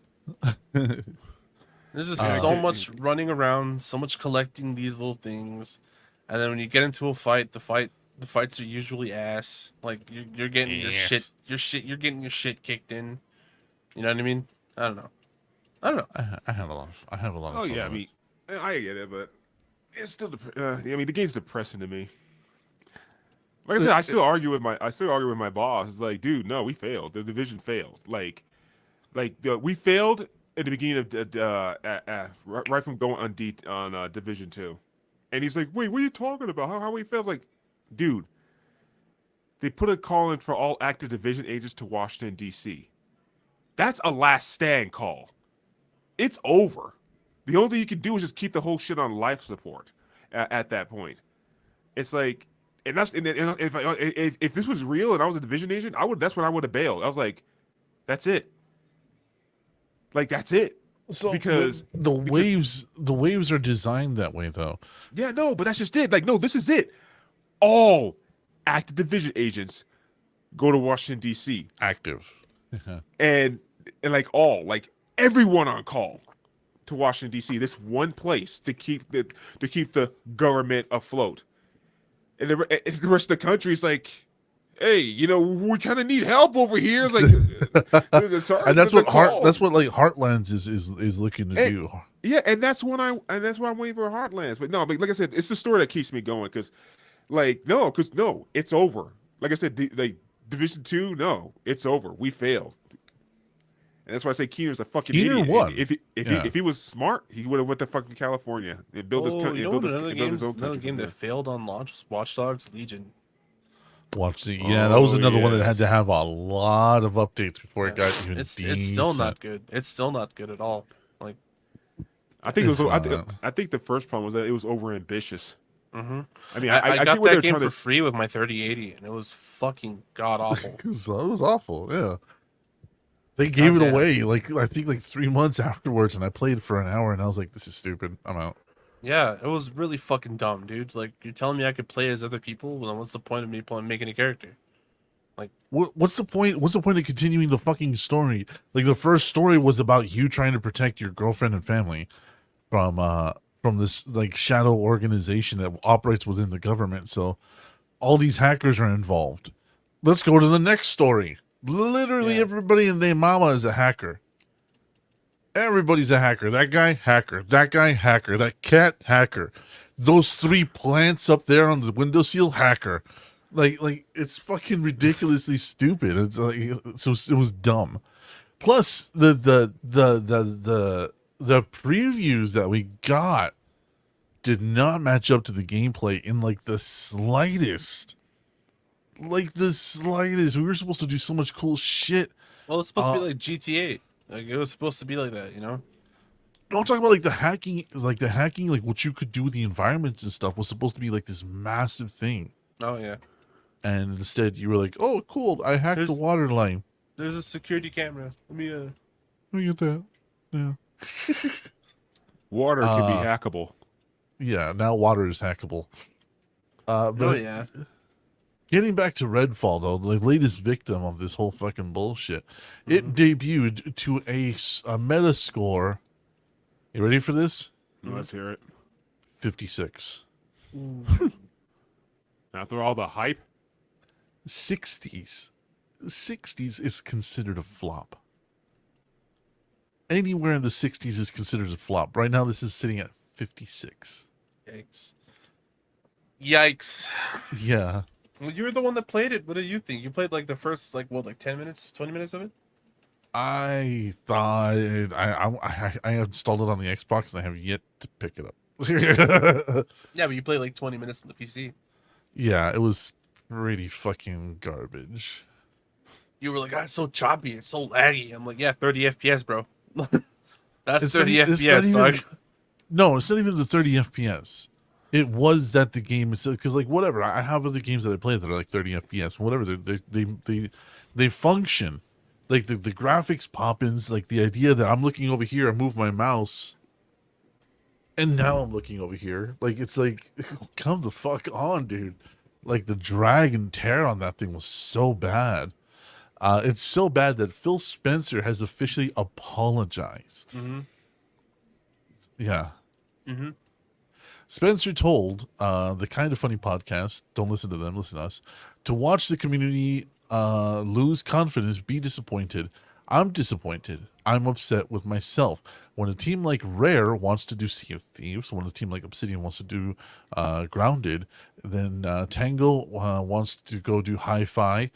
There's just so much running around, so much collecting these little things, and then when you get into a fight, the fights are usually ass. Like you're getting your getting your shit kicked in. You know what I mean? I don't know. I have a lot of Oh fun yeah, I with it. mean, I get it, but it's still. I mean, the game's depressing to me. Like I said, I still argue with my boss. It's like, dude, no, we failed. The division failed. We failed at the beginning of right from going on Division 2, and he's like, wait, what are you talking about? How we failed? Like, dude, they put a call in for all active division agents to Washington D.C. That's a last stand call. It's over. The only thing you can do is just keep the whole shit on life support at that point. It's like. And if this was real and I was a division agent, that's when I would have bailed. I was like, that's it. Like, that's it. So because the waves are designed that way, though. Yeah, no, but that's just it. Like, no, this is it. All active division agents go to Washington D.C. Active, and like everyone on call to Washington D.C. This one place to keep the government afloat. And the rest of the country is like, hey, we kind of need help over here. It's like, sorry, and that's what like Heartlands is looking to do. Yeah, and that's why I'm waiting for Heartlands. But no, like I said, it's the story that keeps me going because, it's over. Like I said, Division 2, no, it's over. We failed. And that's why I say Keener's a fucking Keener idiot. won. If he was smart, he would have went to fucking California and built his own Another game that country. failed on launch was Watch Dogs Legion. That was another one that had to have a lot of updates before it got even It's decent. still not good. It's still not good at all. Like, I think It's I think the first problem was that it was over ambitious. mm-hmm. I mean, I get got what they that were game trying for to. free with my 3080, and it was fucking god awful. It was awful. Yeah, they gave it away I think 3 months afterwards, and I played for an hour, and I was like, "This is stupid. I'm out." Yeah, it was really fucking dumb, dude. Like, you're telling me I could play as other people? Well, then what's the point of me making a character? Like, What's the point? What's the point of continuing the fucking story? Like, the first story was about you trying to protect your girlfriend and family from this like shadow organization that operates within the government. So all these hackers are involved. Let's go to the next story. Literally everybody and their mama is a hacker. Everybody's a hacker. That guy, hacker. That guy, hacker. That cat, hacker. Those 3 plants up there on the windowsill, hacker. Like it's fucking ridiculously stupid. It's like, so it was dumb. Plus the previews that we got did not match up to the gameplay in like the slightest. Like the slightest. We were supposed to do so much cool shit. well, it's supposed to be like GTA. Like, it was supposed to be like that, Don't talk about like the hacking, like what you could do with the environments and stuff was supposed to be like this massive thing. Oh, yeah. And instead you were like, oh, cool, I hacked the water line. There's a security camera. Let me Get that. Yeah. Water can be hackable. Yeah, now water is hackable. But yeah. getting back to Redfall, though, the latest victim of this whole fucking bullshit, it debuted to a meta score. You ready for this? Let's hear it. 56. After all the hype, 60s is considered a flop. Anywhere in the 60s is considered a flop. Right now, this is sitting at 56. Yikes. Yeah. Well, you were the one that played it. What do you think? You played like the first 10 minutes, 20 minutes of it? I thought I installed it on the Xbox and I have yet to pick it up. Yeah, but you played like 20 minutes on the PC. Yeah, it was pretty fucking garbage. You were like, it's so choppy, it's so laggy. I'm like, yeah, 30 FPS, bro. That's It's 30 not- it's not FPS, even- dog. No, it's not even the 30 FPS. It was that the game is because like whatever. I have other games that I play that are like 30 FPS. Whatever they function. Like the graphics pop-ins, like the idea that I'm looking over here, I move my mouse, and now I'm looking over here. Like it's like, come the fuck on, dude. Like the drag and tear on that thing was so bad. It's so bad that Phil Spencer has officially apologized. Mm-hmm. Yeah. Mm-hmm. Spencer told the Kind of Funny podcast, don't listen to them, listen to us, to watch the community lose confidence, be disappointed. I'm disappointed. I'm upset with myself. When a team like Rare wants to do Sea of Thieves, when a team like Obsidian wants to do Grounded, then Tango wants to go do Hi-Fi.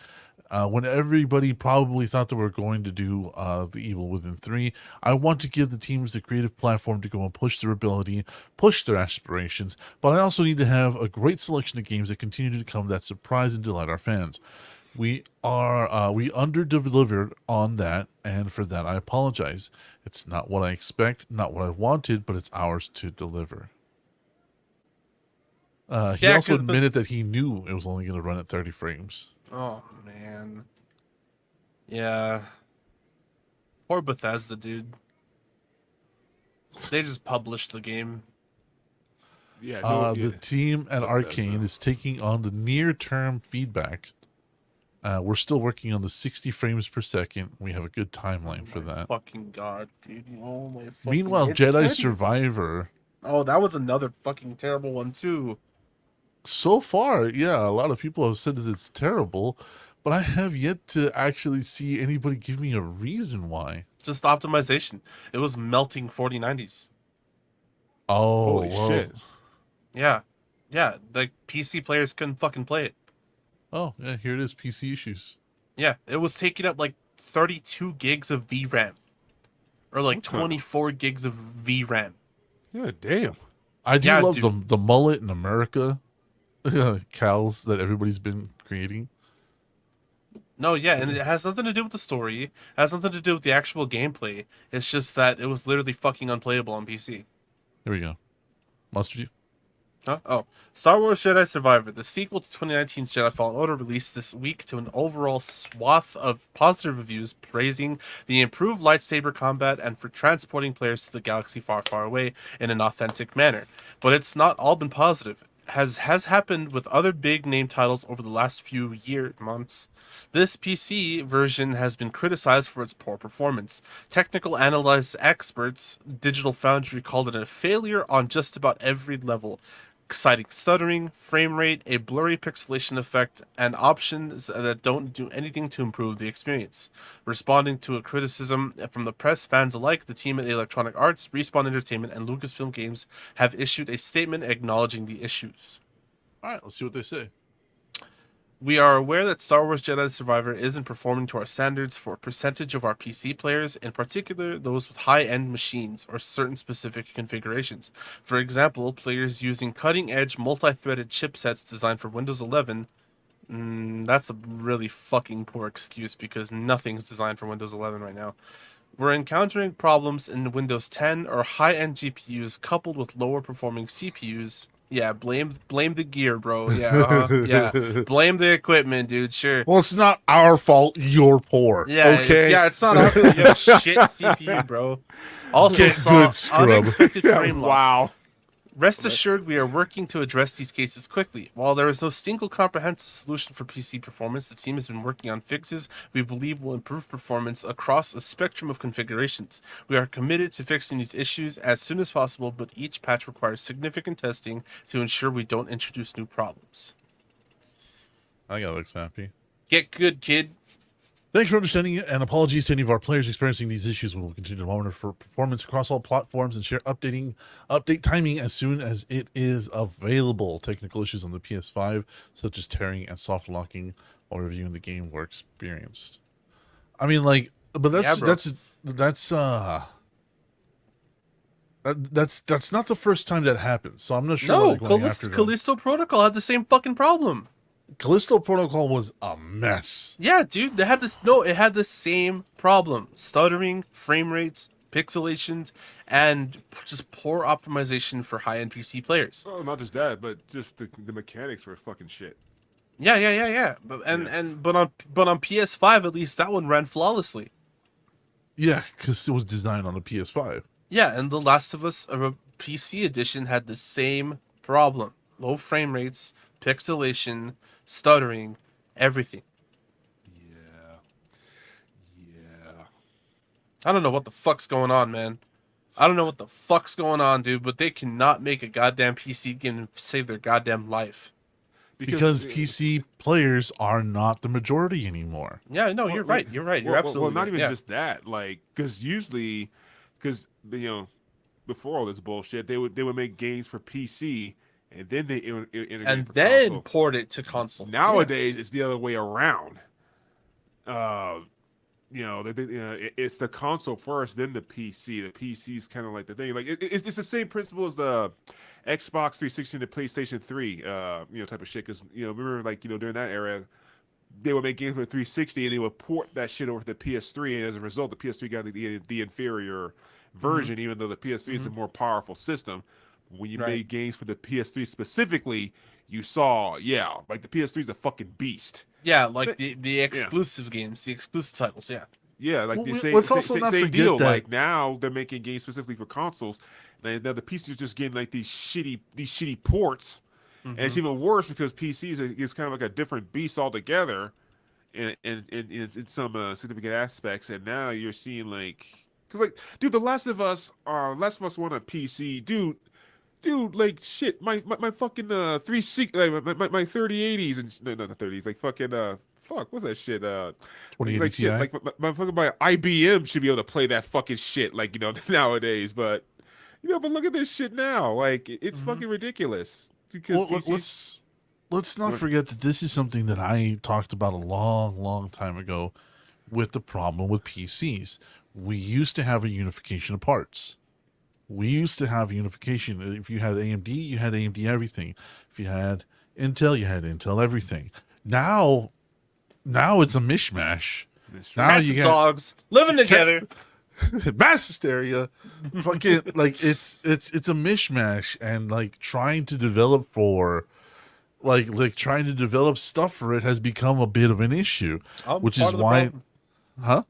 When everybody probably thought they were going to do The Evil Within 3, I want to give the teams the creative platform to go and push their ability, push their aspirations, but I also need to have a great selection of games that continue to come that surprise and delight our fans. We under-delivered on that, and for that I apologize. It's not what I expect, not what I wanted, but it's ours to deliver. He Yeah, also 'cause- admitted that he knew it was only going to run at 30 frames. Oh man. Yeah. Poor Bethesda, dude. They just published the game. Yeah, The team at Bethesda. Arcane is taking on the near-term feedback. We're still working on the 60 frames per second. We have a good timeline for that. Fucking god, dude. Oh my fucking Meanwhile, it's Jedi 30s. Survivor, Oh, that was another fucking terrible one too. so far, yeah, a lot of people have said that it's terrible, but I have yet to actually see anybody give me a reason why. Just optimization. It was melting 4090s. Oh, Holy well. shit. Yeah. Yeah, like PC players couldn't fucking play it. Oh, yeah, here it is, PC issues. Yeah, it was taking up like 32 gigs of VRAM. Or like Okay. 24 gigs of VRAM. Yeah, damn. I do Yeah, love dude. the mullet in America cows that everybody's been creating. No, yeah, and it has nothing to do with the story. It has nothing to do with the actual gameplay. It's just that it was literally fucking unplayable on PC. Here we go. Mustard you? Huh? Oh, Star Wars Jedi Survivor, the sequel to 2019's Jedi Fallen Order, released this week to an overall swath of positive reviews praising the improved lightsaber combat and for transporting players to the galaxy far, far away in an authentic manner. But it's not all been positive. Has happened with other big name titles over the last few months. This PC version has been criticized for its poor performance. Technical analysis experts, Digital Foundry, called it a failure on just about every level, citing stuttering, frame rate, a blurry pixelation effect, and options that don't do anything to improve the experience. Responding to a criticism from the press, fans alike, the team at Electronic Arts, Respawn Entertainment, and Lucasfilm Games have issued a statement acknowledging the issues. All right, let's see what they say. We are aware that Star Wars Jedi Survivor isn't performing to our standards for a percentage of our PC players, in particular those with high-end machines or certain specific configurations. For example, players using cutting-edge multi-threaded chipsets designed for Windows 11. That's a really fucking poor excuse because nothing's designed for Windows 11 right now. We're encountering problems in Windows 10 or high-end GPUs coupled with lower performing CPUs. Yeah, blame the gear, bro. Yeah, yeah. Blame the equipment, dude. Sure. Well, it's not our fault. You're poor. Yeah, okay. yeah. It's not our fault. You have shit CPU, bro. Also, Get saw good, scrub. unexpected frame loss. Wow. Rest assured, we are working to address these cases quickly. While there is no single comprehensive solution for PC performance, the team has been working on fixes we believe will improve performance across a spectrum of configurations. We are committed to fixing these issues as soon as possible, but each patch requires significant testing to ensure we don't introduce new problems. I got looks happy. Get good, kid. Thanks for understanding it, and apologies to any of our players experiencing these issues. We will continue to monitor for performance across all platforms and share update timing as soon as it is available. Technical issues on the PS5, such as tearing and soft locking while reviewing the game, were experienced. I mean, like, but Yeah, bro. that's not the first time that happens. So I'm not sure. No, why they're going after them. Callisto Protocol had the same fucking problem. Callisto Protocol was a mess. Yeah, dude, they had this. No, it had the same problem: stuttering, frame rates, pixelations, and just poor optimization for high-end PC players. Oh, not just that, but just the mechanics were fucking shit. Yeah. But on PS5 at least that one ran flawlessly. Yeah, because it was designed on a PS5. Yeah, and The Last of Us PC edition had the same problem: low frame rates, pixelation, stuttering, everything. Yeah. I don't know what the fuck's going on, man. I don't know what the fuck's going on, dude, but they cannot make a goddamn PC game and save their goddamn life. because PC players are not the majority anymore. Yeah, no, you're right. You're right. You're absolutely well, not right. even Yeah. just that. Like, because usually, because before all this bullshit, they would make games for PC and then they integrate And for then console. port it to console. Nowadays, it's the other way around. It's the console first, then the PC. The PC is kind of like the thing. Like it's the same principle as the Xbox 360 and the PlayStation 3, type of shit. Because remember, like during that era, they would make games for 360 and they would port that shit over to the PS3, and as a result, the PS3 got the inferior version, even though the PS3 is a more powerful system. When you made games for the PS3 specifically, you saw, like the PS3 is a fucking beast. Yeah, like the exclusive games, the exclusive titles. Yeah. Yeah, like the same, let's also not same forget deal. that- Like now they're making games specifically for consoles. Now the PCs are just getting like these shitty ports, and it's even worse because PCs is kind of like a different beast altogether, and in some significant aspects. And now you're seeing like, cause like, dude, The Last of Us on a PC, dude, like shit, my fucking 360, like, my 3080s and no, not the 30s, like fucking fuck, what's that shit? 2080 like shit, Ti? like my fucking IBM should be able to play that fucking shit, like nowadays. But but look at this shit now, like it's fucking ridiculous. Because Well, let's not forget that this is something that I talked about a long time ago with the problem with PCs. We used to have a unification of parts. We used to have unification. If you had AMD, you had AMD everything. If you had Intel, you had Intel everything. Now it's a mishmash. Now Cats you and get dogs living together. mass hysteria. Fucking like it's a mishmash, and like trying to develop for like trying to develop stuff for it has become a bit of an issue, I'm which part is of the why, problem. huh?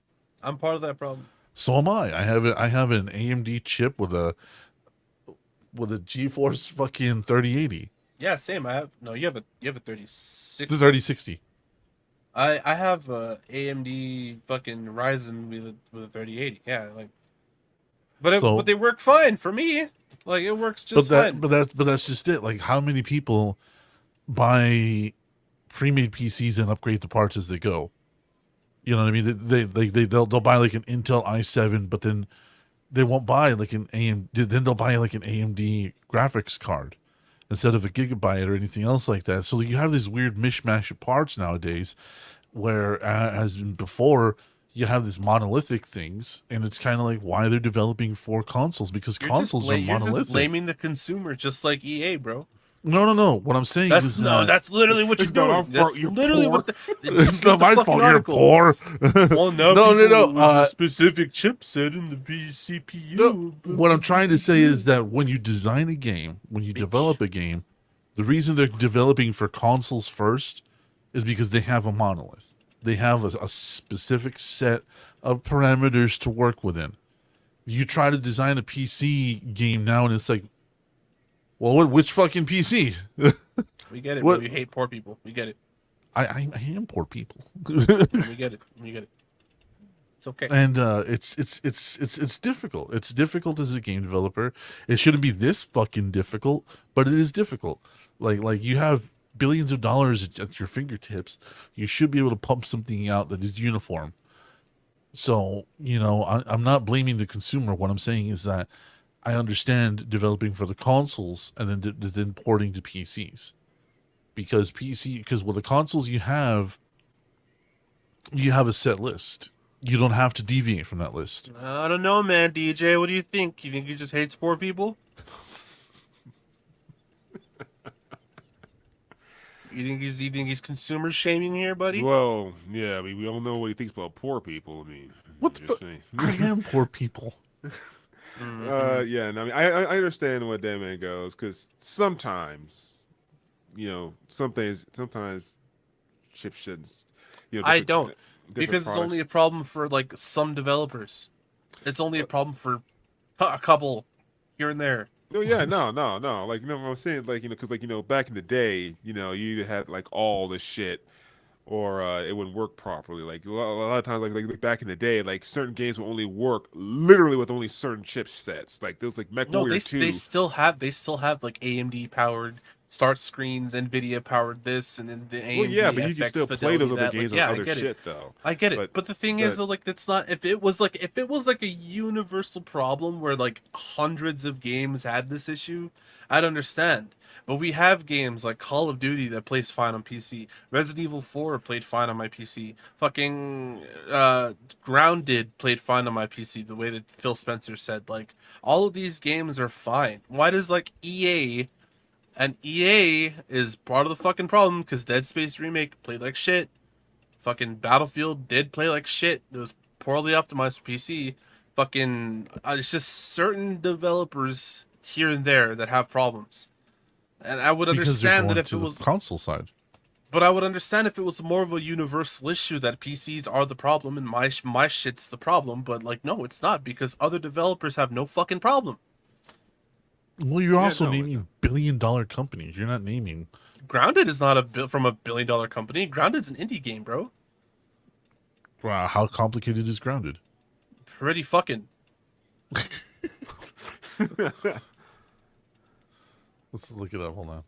I'm part of that problem. So am I. I have an AMD chip with a GeForce fucking 3080. Yeah, same. I have you have a 3060. The 3060. I have a AMD fucking Ryzen with a 3080. Yeah, like, but they work fine for me. Like it works just fine. But that's just it. Like how many people buy pre-made PCs and upgrade the parts as they go? You know what I mean? They'll buy like an Intel i7, but then they won't buy like an AMD. Then they'll buy like an AMD graphics card instead of a gigabyte or anything else like that. So you have this weird mishmash of parts nowadays, where as before you have these monolithic things, and it's kind of like why they're developing for consoles, because consoles are You're monolithic. just blaming the consumer, just like EA, bro. No. What I'm saying is That's literally what you're It's not doing. our That's fault you're literally poor. what the, it's not my fault. You're poor. Well, no, No. specific chipset in the CPU. No, what I'm trying to say is that when you design a game, when you develop a game, the reason they're developing for consoles first is because they have a monolith. They have a specific set of parameters to work within. You try to design a PC game now, and it's like, well, which fucking PC? We get it. What- Bro. You hate poor people. We get it. I am poor people. We get it. We get it. It's okay. And it's difficult. It's difficult as a game developer. It shouldn't be this fucking difficult, but it is difficult. Like you have billions of dollars at your fingertips. You should be able to pump something out that is uniform. So I'm not blaming the consumer. What I'm saying is that I understand developing for the consoles and then porting to PCs, because with the consoles you have a set list. You don't have to deviate from that list. I don't know, man. DJ, what do you think? You think he just hates poor people? You think he's consumer shaming here, buddy? Well, yeah, I mean, we all know what he thinks about poor people. I mean, What the just fuck? saying. I am poor people. Yeah, and I mean, I understand what that man goes, because sometimes, sometimes chips shouldn't. I different- don't, different because it's products. only a problem for like some developers. It's only a problem for a couple here and there. No, yeah, no. Like, what I'm saying, like, because, like, back in the day, you either had like all this shit, or it wouldn't work properly. Like a lot of times, like back in the day, like certain games would only work literally with only certain chipsets. Like there was like No, MechWarrior 2. they still have like AMD powered start screens, NVIDIA powered this, and then the AMD Well, yeah, but you can FX still play fidelity those other that. games Like, yeah, on I other get it. shit, though. I get it, but the thing is, but- though, like, that's not. If it was like a universal problem where like hundreds of games had this issue, I'd understand. But we have games like Call of Duty that plays fine on PC. Resident Evil 4 played fine on my PC. Fucking Grounded played fine on my PC. The way that Phil Spencer said, like, all of these games are fine. Why does like EA? And EA is part of the fucking problem because Dead Space Remake played like shit. Fucking Battlefield did play like shit. It was poorly optimized for PC. Fucking, it's just certain developers here and there that have problems. And I would Because they're understand that going if to it the was, console side. but I would understand if it was more of a universal issue that PCs are the problem and my shit's the problem. But like, no, it's not because other developers have no fucking problem. Well, you're Yeah, also no, naming billion-dollar companies. You're not naming. Grounded is not from a billion-dollar company. Grounded's an indie game, bro. Wow, how complicated is Grounded? Pretty fucking. Let's look it up. Hold on.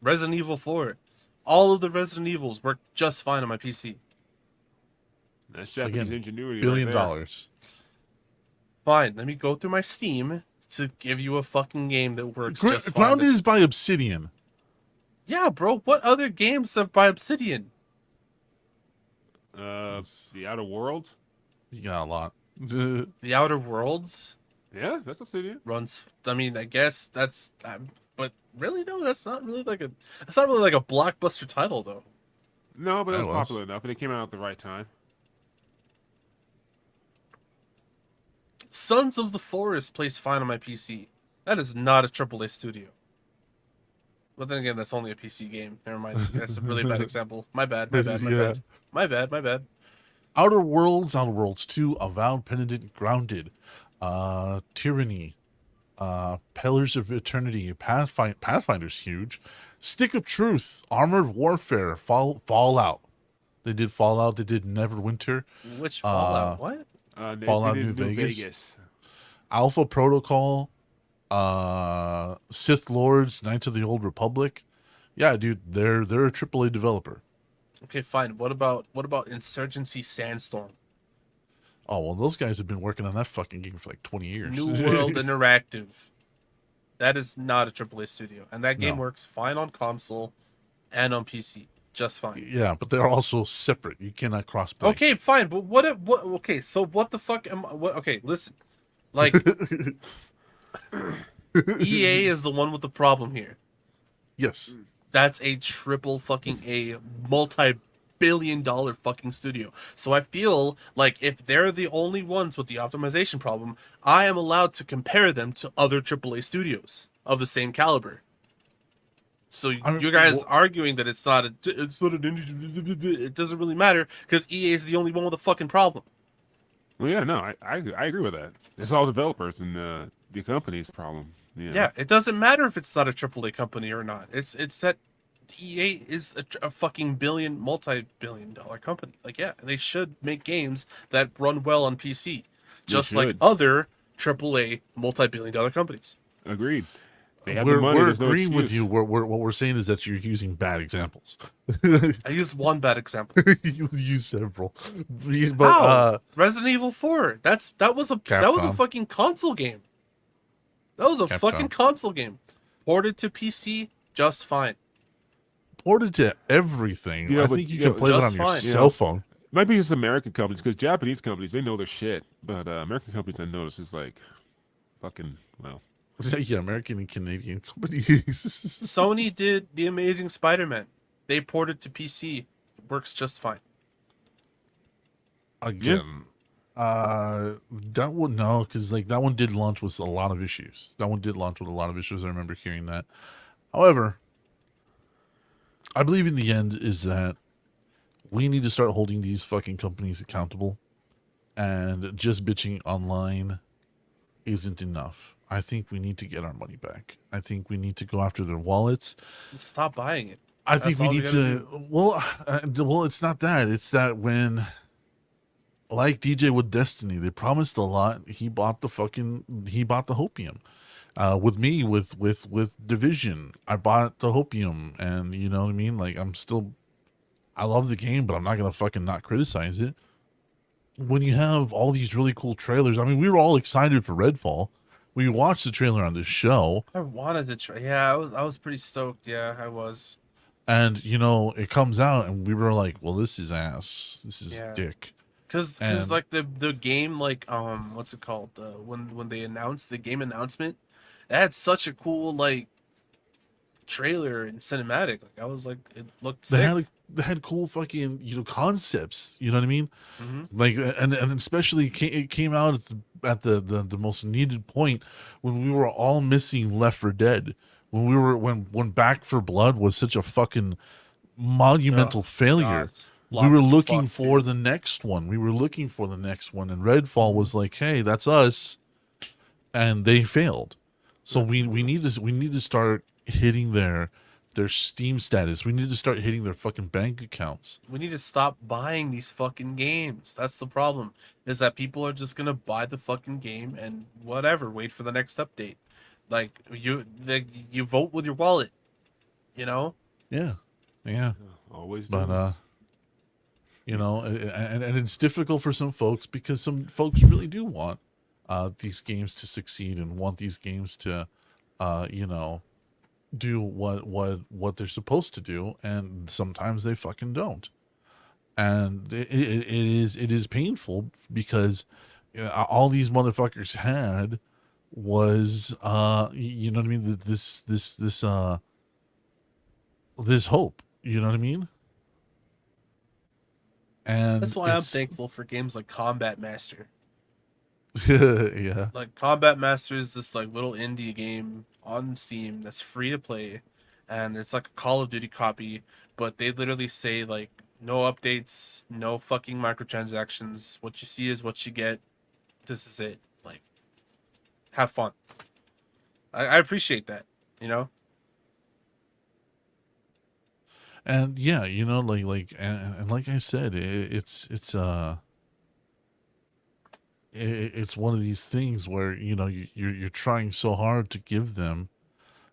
Resident Evil 4. All of the Resident Evils work just fine on my PC. That's Japanese Again, ingenuity. $1 right billion. Fine, let me go through my Steam to give you a fucking game that works just fine. Grounded is by Obsidian. Yeah, bro. What other games are by Obsidian? there. The Outer Worlds. You got a lot. The Outer Worlds Yeah, that's Obsidian. runs. I mean, I guess that's. But really, though, that's not really like a. That's not really like a blockbuster title, though. No, but it That was was. popular enough, and it came out at the right time. Sons of the Forest plays fine on my PC. That is not a AAA studio. But then again, that's only a PC game. Never mind. That's a really bad example. My bad. My bad. My Yeah. bad. My bad. My bad. Outer Worlds 2, Avowed Penitent Grounded, Tyranny, Pillars of Eternity, Pathfinder's huge, Stick of Truth, Armored Warfare, Fallout. They did Fallout. They did Neverwinter, Which Fallout? What? They Fallout did New Vegas. Alpha Protocol, Sith Lords, Knights of the Old Republic. Yeah, dude, they're a AAA developer. Okay, fine. What about Insurgency Sandstorm? Oh well, those guys have been working on that fucking game for like 20 years. New World Interactive. That is not a AAA studio, and that game No. works fine on console and on PC, just fine. Yeah, but they're also separate. You cannot cross play. Okay, fine, but what? Okay, so what the fuck am? What? Okay, listen. Like, EA is the one with the problem here. Yes. That's a triple fucking A, multi-billion-dollar fucking studio. So I feel like if they're the only ones with the optimization problem, I am allowed to compare them to other AAA studios of the same caliber. So I mean, you guys arguing that it's not an indie, it doesn't really matter because EA is the only one with a fucking problem. Well, yeah, no, I agree with that. It's all developers and the company's problem. Yeah, it doesn't matter if it's not a AAA company or not. It's that EA is a fucking multi-billion-dollar company. Like, yeah, they should make games that run well on PC, just like should. other AAA multi-billion-dollar companies. Agreed. They have the We're, money. we're There's no agreeing with excuse. you. What we're saying is that you're using bad examples. I used one bad example. You use several. How? But Resident Evil 4. That was a Capcom. fucking console game. That was a Capcom. fucking console game. Ported to PC, just fine. ported to everything. Yeah, I but, think you you can know, play that just on your fine. cell phone. Might be just American companies because Japanese companies they know their shit, but American companies I notice is like fucking well. Yeah, American and Canadian companies. Sony did The Amazing Spider-Man. They ported to PC. Works just fine. Again, that one no, because like that one did launch with a lot of issues. I remember hearing that. However, I believe in the end is that we need to start holding these fucking companies accountable, and just bitching online isn't enough. I think we need to get our money back. I think we need to go after their wallets. Stop buying it. I think That's we all we need gotta to. Well, it's not that. It's that when, like DJ with Destiny, they promised a lot. He bought the hopium, With me, with Division, I bought the Hopium, and you know what I mean. Like I love the game, but I'm not gonna fucking not criticize it. When you have all these really cool trailers, I mean, we were all excited for Redfall. We watched the trailer on this show, I wanted to try. Yeah, I was pretty stoked. Yeah, I was. and you know, it comes out, and we were like, "Well, this is ass. This is Yeah. dick." Cause And- like the game, like what's it called? When they announced the game announcement, it had such a cool like trailer and cinematic. Like I was like, it looked sick. They had cool fucking concepts. You know what I mean? Mhm. Like, and especially it came out at the most needed point when we were all missing Left 4 Dead. When we were when Back for Blood was such a fucking monumental Oh, failure. God. We Flop were as looking fuck, for dude. the next one. We were looking for the next one, and Redfall was like, "Hey, that's us," and they failed. So we need to start hitting their Steam status. We need to start hitting their fucking bank accounts. We need to stop buying these fucking games. That's the problem. Is that people are just gonna buy the fucking game and whatever, wait for the next update. Like you vote with your wallet, you know? Yeah, yeah. Always do. But and it's difficult for some folks because some folks really do want these games to succeed and want these games to do what they're supposed to do, and sometimes they fucking don't. And it is painful because all these motherfuckers had was you know what I mean, this hope, you know what I mean. And That's why I'm it's- thankful for games like Combat Master. yeah. Like Combat Master is this like little indie game on Steam that's free to play, and it's like a Call of Duty copy, but they literally say like no updates, no fucking microtransactions. What you see is what you get. This is it. Like, have fun. I appreciate that. You know. And yeah, and like I said, it's one of these things where you're trying so hard to give them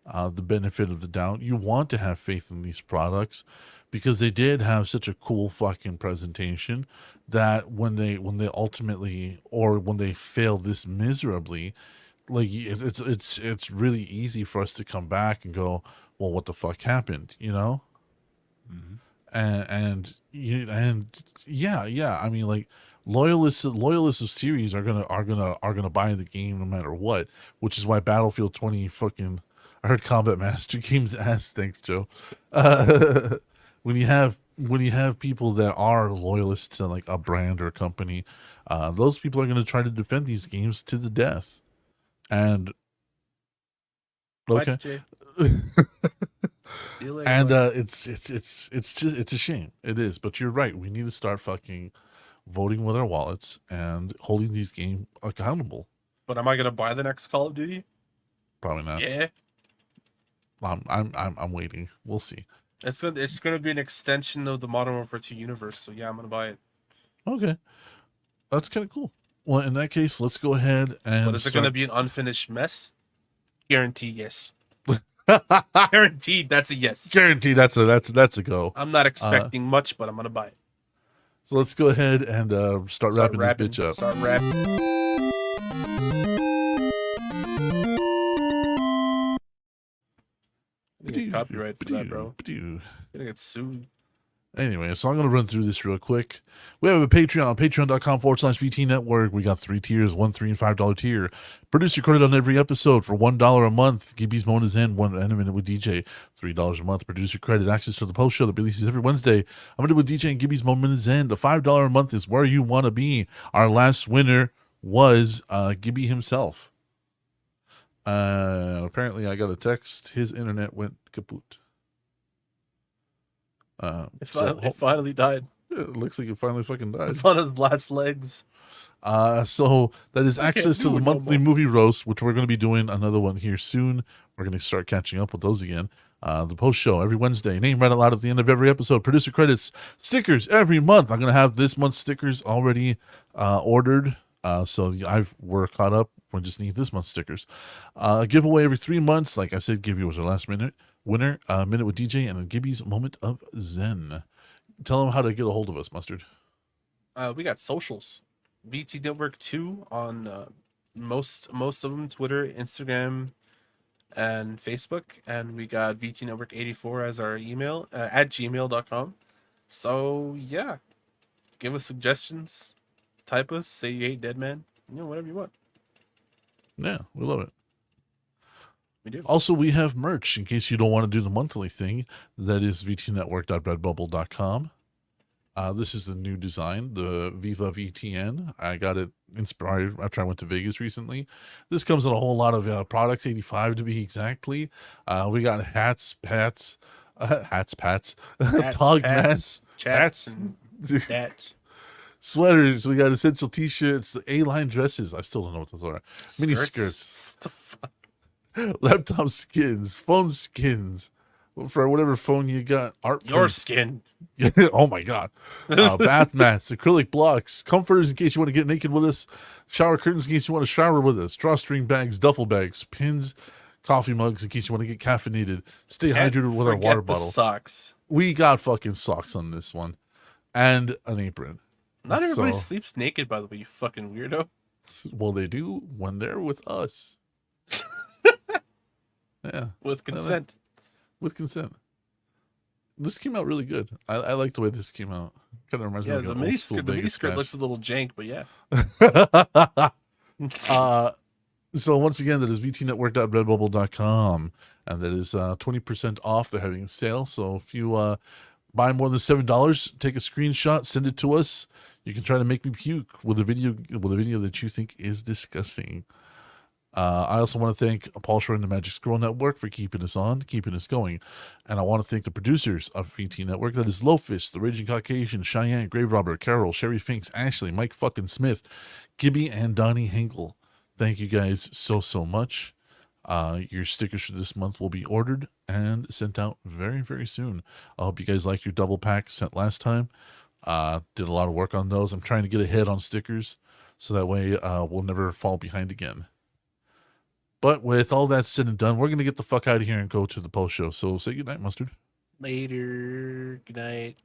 the benefit of the doubt. You want to have faith in these products because they did have such a cool fucking presentation that when they ultimately, or when they fail this miserably, like it's really easy for us to come back and go, well, what the fuck happened, you know? And yeah, I mean, like loyalists of series are gonna buy the game no matter what, which is why Battlefield 20 fucking, I heard Combat Master Games ass, thanks Joe. When you have people that are loyalists to like a brand or a company, those people are gonna try to defend these games to the death. And okay. Bye, Jay. See you later, And bud. it's a shame. It is, but you're right. We need to start fucking voting with our wallets and holding these games accountable. But am I gonna buy the next Call of Duty? Probably not. Yeah. I'm waiting. We'll see. It's gonna be an extension of the Modern Warfare 2 universe. So yeah, I'm gonna buy it. Okay, that's kind of cool. Well, in that case, let's go ahead and. But is it gonna be an unfinished mess? Guarantee yes. Guaranteed that's a yes. Guaranteed that's a go. I'm not expecting much, but I'm gonna buy it. So let's go ahead and start wrapping this bitch up. Start rapping. You get copyright for that, bro. You're gonna get sued. Anyway, so I'm going to run through this real quick. We have a Patreon, patreon.com/VTNetwork. We got 3 tiers, $1, $3, and $5 tier. Producer credit on every episode for $1 a month. Gibby's Bonus and 1 and a minute with DJ. $3 a month. Producer credit, access to the post show that releases every Wednesday. I'm going to do with DJ and Gibby's Moments End. The $5 a month is where you want to be. Our last winner was Gibby himself. Apparently, I got a text. His internet went kaput. It finally died. It looks like it finally fucking died. It's on its last legs. So that is access to do the it no monthly more. movie roast, which we're going to be doing another one here soon. We're going to start catching up with those again. The post show every Wednesday. Name right out loud at the end of every episode. Producer credits, stickers every month. I'm going to have this month's stickers already ordered. So we're caught up We just need this month's stickers. Giveaway every 3 months. Like I said, Gibby was our last winner. Minute with DJ, and then Gibby's moment of zen. Tell them how to get a hold of us, Mustard. We got socials. VT Network 2 on most of them, Twitter, Instagram, and Facebook. And we got VT Network 84 as our email at gmail.com. So yeah, give us suggestions, type us, say you hate Dead Man, whatever you want. Yeah, we love it. We do. Also, we have merch in case you don't want to do the monthly thing. That is VTNetwork.redbubble.com. This is the new design, the Viva VTN. I got it inspired after I went to Vegas recently. This comes in a whole lot of products, 85 to be exactly. We got hats, pats, dog mats, chats, and hats. sweaters. We got essential t-shirts, A-line dresses. I still don't know what those are. Mini skirts. What the fuck? Laptop skins, phone skins for whatever phone you got. Art Your prints. skin. Oh my god. Bath mats, acrylic blocks, comforters in case you want to get naked with us, shower curtains in case you want to shower with us, drawstring bags, duffel bags, pins, coffee mugs in case you want to get caffeinated, stay Can't hydrated with our forget water the bottle. socks. We got fucking socks on this one and an apron. Not everybody So- sleeps naked, by the way, you fucking weirdo. Well, they do when they're with us. Yeah, With consent. with consent. This came out really good. I like the way this came out. Kind of reminds Yeah, me the of an old school miniskirt, the Vegas miniskirt match. looks a little jank, but yeah. So once again, that is vtnetwork.redbubble.com, and that is 20% off. They're having a sale. So if you buy more than $7, take a screenshot, send it to us. You can try to make me puke with a video that you think is disgusting. I also want to thank Paul Shore and the Magic Scroll Network for keeping us on, keeping us going. And I want to thank the producers of VT Network. That is Lophus, the Ragin Caucasian, Cheyenne, Graverobber, Carol, Sheri Finks, Ashley, Mike fucking Smith, Gibby, and Donnie Hengel. Thank you guys so much. Your stickers for this month will be ordered and sent out very, very soon. I hope you guys liked your double pack sent last time. Did a lot of work on those. I'm trying to get ahead on stickers so that way we'll never fall behind again. But with all that said and done, we're going to get the fuck out of here and go to the post show. So say goodnight, Mustard. Later. Good night.